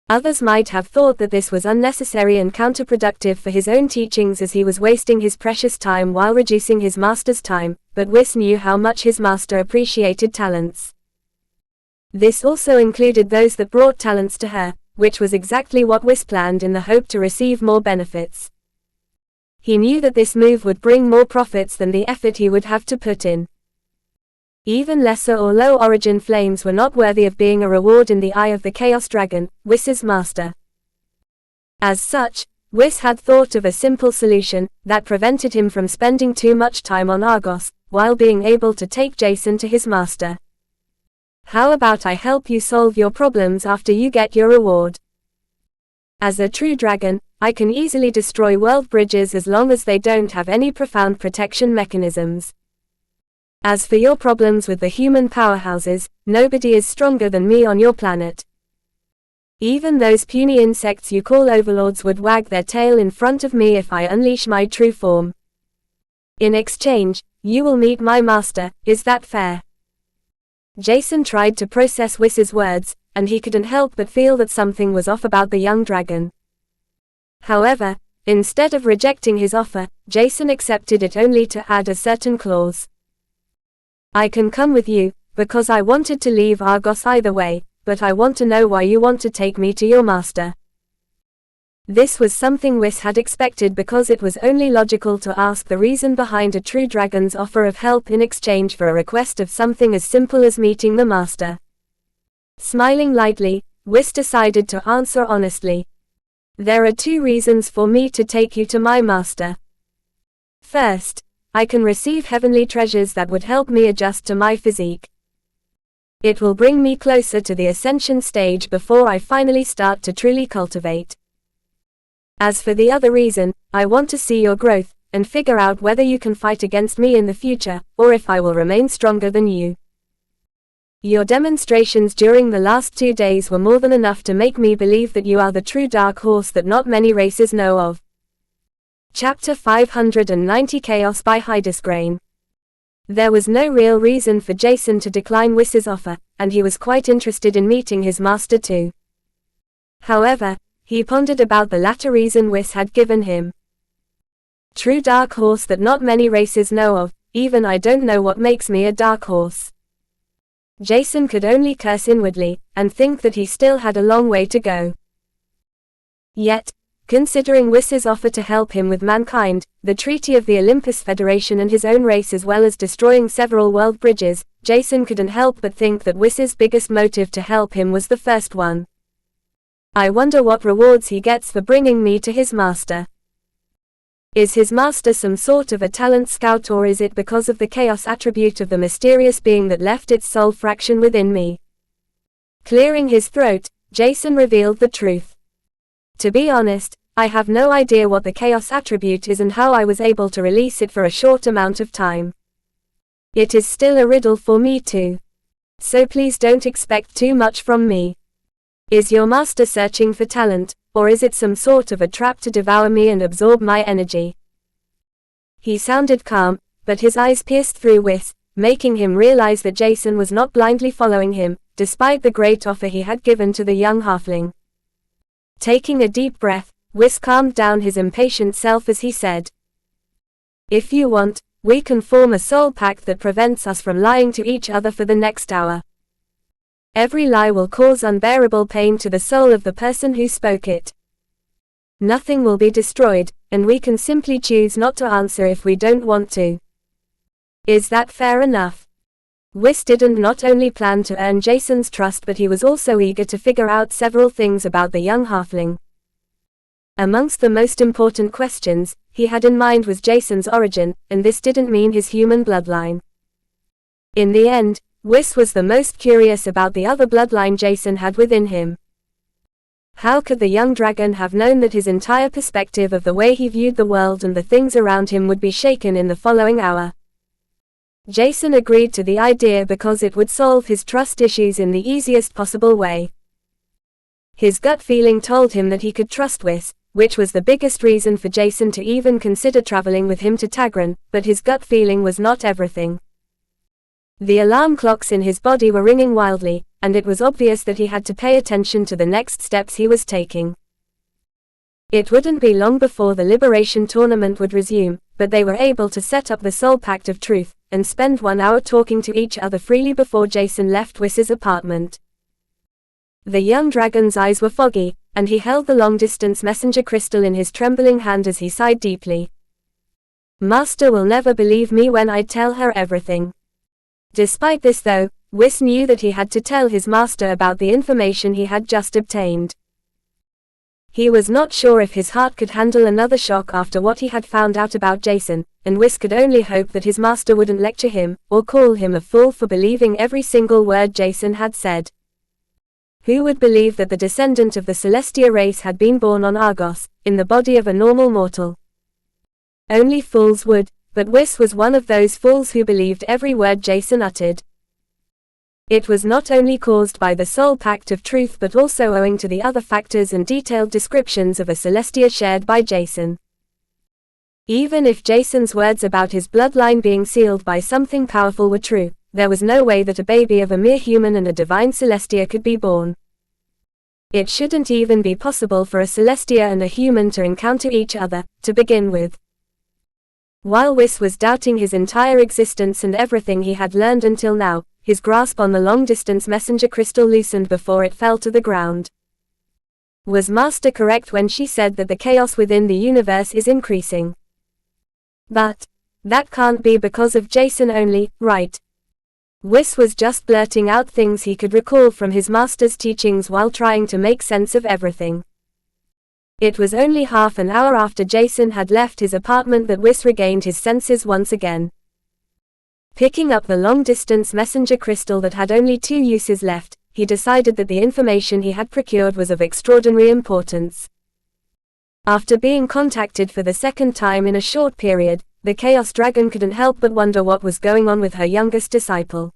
Others might have thought that this was unnecessary and counterproductive for his own teachings as he was wasting his precious time while reducing his master's time, but Whis knew how much his master appreciated talents. This also included those that brought talents to her, which was exactly what Whis planned in the hope to receive more benefits. He knew that this move would bring more profits than the effort he would have to put in. Even lesser or low origin flames were not worthy of being a reward in the eye of the Chaos Dragon, Wiss's master. As such, Whis had thought of a simple solution that prevented him from spending too much time on Argos, while being able to take Jason to his master. "How about I help you solve your problems after you get your reward? As a true dragon, I can easily destroy world bridges as long as they don't have any profound protection mechanisms. As for your problems with the human powerhouses, nobody is stronger than me on your planet. Even those puny insects you call overlords would wag their tail in front of me if I unleash my true form. In exchange, you will meet my master, is that fair?" Jason tried to process Wiss's words, and he couldn't help but feel that something was off about the young dragon. However, instead of rejecting his offer, Jason accepted it only to add a certain clause. "I can come with you, because I wanted to leave Argos either way, but I want to know why you want to take me to your master." This was something Whis had expected because it was only logical to ask the reason behind a true dragon's offer of help in exchange for a request of something as simple as meeting the master. Smiling lightly, Whis decided to answer honestly. "There are 2 reasons for me to take you to my master. First, I can receive heavenly treasures that would help me adjust to my physique. It will bring me closer to the ascension stage before I finally start to truly cultivate. As for the other reason, I want to see your growth, and figure out whether you can fight against me in the future, or if I will remain stronger than you." Your demonstrations during the last 2 days were more than enough to make me believe that you are the true dark horse that not many races know of. Chapter 590 Chaos by Hydesgrain. There was no real reason for Jason to decline Wiss's offer, and he was quite interested in meeting his master too. However, he pondered about the latter reason Wiss had given him. True dark horse that not many races know of, even I don't know what makes me a dark horse. Jason could only curse inwardly, and think that he still had a long way to go. Yet, considering Wiss's offer to help him with mankind, the treaty of the Olympus Federation and his own race as well as destroying several world bridges, Jason couldn't help but think that Wiss's biggest motive to help him was the first one. I wonder what rewards he gets for bringing me to his master. Is his master some sort of a talent scout, or is it because of the chaos attribute of the mysterious being that left its soul fraction within me? Clearing his throat, Jason revealed the truth. To be honest, I have no idea what the chaos attribute is and how I was able to release it for a short amount of time. It is still a riddle for me too. So please don't expect too much from me. Is your master searching for talent, or is it some sort of a trap to devour me and absorb my energy? He sounded calm, but his eyes pierced through Wiss, making him realize that Jason was not blindly following him, despite the great offer he had given to the young halfling. Taking a deep breath, Wiss calmed down his impatient self as he said, "If you want, we can form a soul pact that prevents us from lying to each other for the next hour. Every lie will cause unbearable pain to the soul of the person who spoke it. Nothing will be destroyed, and we can simply choose not to answer if we don't want to. Is that fair enough?" Wiss didn't not only plan to earn Jason's trust, but he was also eager to figure out several things about the young halfling. Amongst the most important questions he had in mind was Jason's origin, and this didn't mean his human bloodline. In the end, Wiss was the most curious about the other bloodline Jason had within him. How could the young dragon have known that his entire perspective of the way he viewed the world and the things around him would be shaken in the following hour? Jason agreed to the idea because it would solve his trust issues in the easiest possible way. His gut feeling told him that he could trust Wiss, which was the biggest reason for Jason to even consider traveling with him to Tagran, but his gut feeling was not everything. The alarm clocks in his body were ringing wildly, and it was obvious that he had to pay attention to the next steps he was taking. It wouldn't be long before the Liberation Tournament would resume, but they were able to set up the Soul Pact of Truth, and spend 1 hour talking to each other freely before Jason left Wiss's apartment. The young dragon's eyes were foggy, and he held the long-distance messenger crystal in his trembling hand as he sighed deeply. Master will never believe me when I tell her everything. Despite this though, Wiss knew that he had to tell his master about the information he had just obtained. He was not sure if his heart could handle another shock after what he had found out about Jason, and Wiss could only hope that his master wouldn't lecture him, or call him a fool for believing every single word Jason had said. Who would believe that the descendant of the Celestia race had been born on Argos, in the body of a normal mortal? Only fools would, but Wiss was one of those fools who believed every word Jason uttered. It was not only caused by the Soul Pact of Truth but also owing to the other factors and detailed descriptions of a Celestia shared by Jason. Even if Jason's words about his bloodline being sealed by something powerful were true, there was no way that a baby of a mere human and a divine Celestia could be born. It shouldn't even be possible for a Celestia and a human to encounter each other, to begin with. While Wiss was doubting his entire existence and everything he had learned until now, his grasp on the long-distance messenger crystal loosened before it fell to the ground. Was Master correct when she said that the chaos within the universe is increasing? But that can't be because of Jason only, right? Wiss was just blurting out things he could recall from his master's teachings while trying to make sense of everything. It was only half an hour after Jason had left his apartment that Wiss regained his senses once again. Picking up the long-distance messenger crystal that had only 2 uses left, he decided that the information he had procured was of extraordinary importance. After being contacted for the second time in a short period, the Chaos Dragon couldn't help but wonder what was going on with her youngest disciple.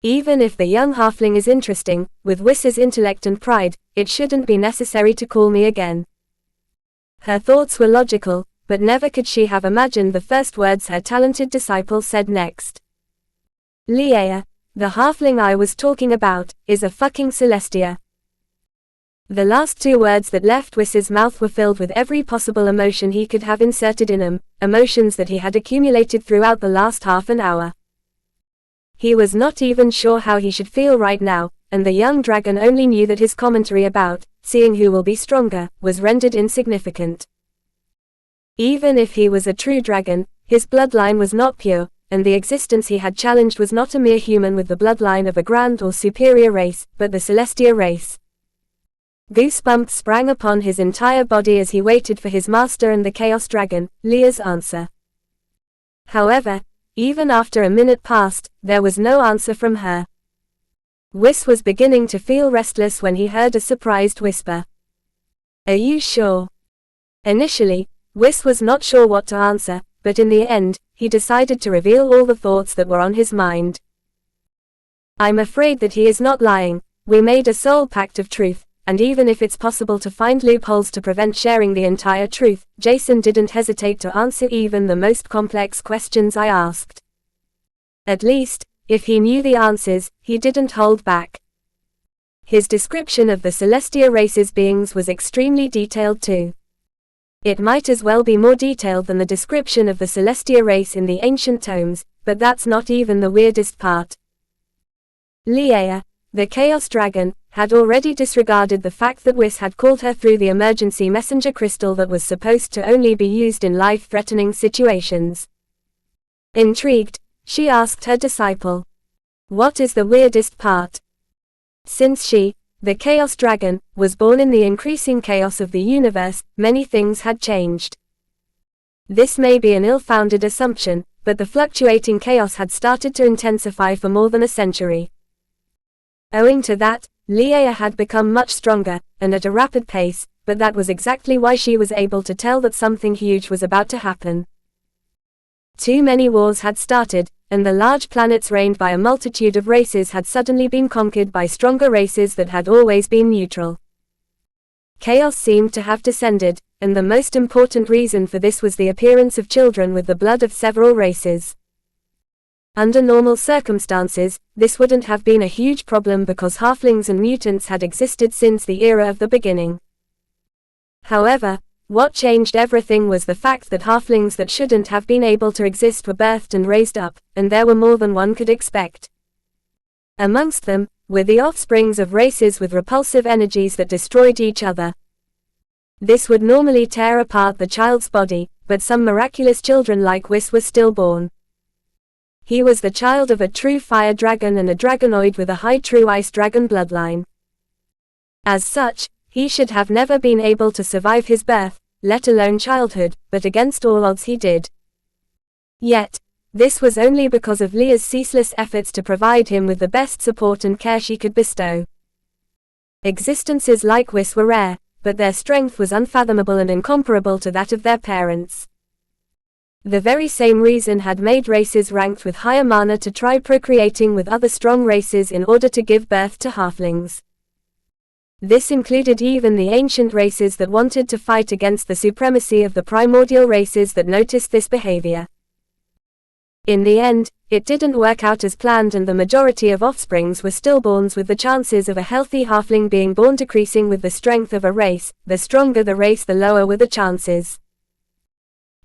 Even if the young halfling is interesting, with Wiss's intellect and pride, it shouldn't be necessary to call me again. Her thoughts were logical, but never could she have imagined the first words her talented disciple said next. Liea, the halfling I was talking about, is a fucking Celestia. The last two words that left Wiss's mouth were filled with every possible emotion he could have inserted in them, emotions that he had accumulated throughout the last half an hour. He was not even sure how he should feel right now, and the young dragon only knew that his commentary about seeing who will be stronger was rendered insignificant. Even if he was a true dragon, his bloodline was not pure, and the existence he had challenged was not a mere human with the bloodline of a grand or superior race, but the Celestia race. Goosebumps sprang upon his entire body as he waited for his master and the Chaos Dragon, Liea's answer. However, even after a minute passed, there was no answer from her. Wiss was beginning to feel restless when he heard a surprised whisper. Are you sure? Initially, Wiss was not sure what to answer, but in the end, he decided to reveal all the thoughts that were on his mind. I'm afraid that he is not lying. We made a soul pact of truth, and even if it's possible to find loopholes to prevent sharing the entire truth, Jason didn't hesitate to answer even the most complex questions I asked. At least, if he knew the answers, he didn't hold back. His description of the Celestia race's beings was extremely detailed too. It might as well be more detailed than the description of the Celestia race in the ancient tomes, but that's not even the weirdest part. Liea, the Chaos Dragon, had already disregarded the fact that Wiss had called her through the emergency messenger crystal that was supposed to only be used in life-threatening situations. Intrigued, she asked her disciple, "What is the weirdest part?" Since she, the Chaos Dragon, was born in the increasing chaos of the universe, many things had changed. This may be an ill-founded assumption, but the fluctuating chaos had started to intensify for more than a century. Owing to that, Liea had become much stronger, and at a rapid pace, but that was exactly why she was able to tell that something huge was about to happen. Too many wars had started, and the large planets reigned by a multitude of races had suddenly been conquered by stronger races that had always been neutral. Chaos seemed to have descended, and the most important reason for this was the appearance of children with the blood of several races. Under normal circumstances, this wouldn't have been a huge problem because halflings and mutants had existed since the era of the beginning. However, what changed everything was the fact that halflings that shouldn't have been able to exist were birthed and raised up, and there were more than one could expect. Amongst them, were the offsprings of races with repulsive energies that destroyed each other. This would normally tear apart the child's body, but some miraculous children like Wiss were stillborn. He was the child of a true fire dragon and a dragonoid with a high true ice dragon bloodline. As such, he should have never been able to survive his birth, let alone childhood, but against all odds he did. Yet, this was only because of Liea's ceaseless efforts to provide him with the best support and care she could bestow. Existences like Wiss were rare, but their strength was unfathomable and incomparable to that of their parents. The very same reason had made races ranked with higher mana to try procreating with other strong races in order to give birth to halflings. This included even the ancient races that wanted to fight against the supremacy of the primordial races that noticed this behavior. In the end, it didn't work out as planned and the majority of offsprings were stillborns, with the chances of a healthy halfling being born decreasing with the strength of a race. The stronger the race, the lower were the chances.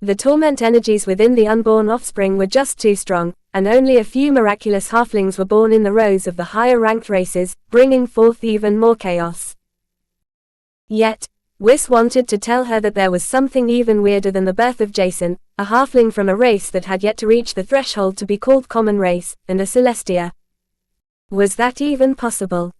The torment energies within the unborn offspring were just too strong, and only a few miraculous halflings were born in the rows of the higher-ranked races, bringing forth even more chaos. Yet, Wiss wanted to tell her that there was something even weirder than the birth of Jason, a halfling from a race that had yet to reach the threshold to be called common race, and a Celestia. Was that even possible?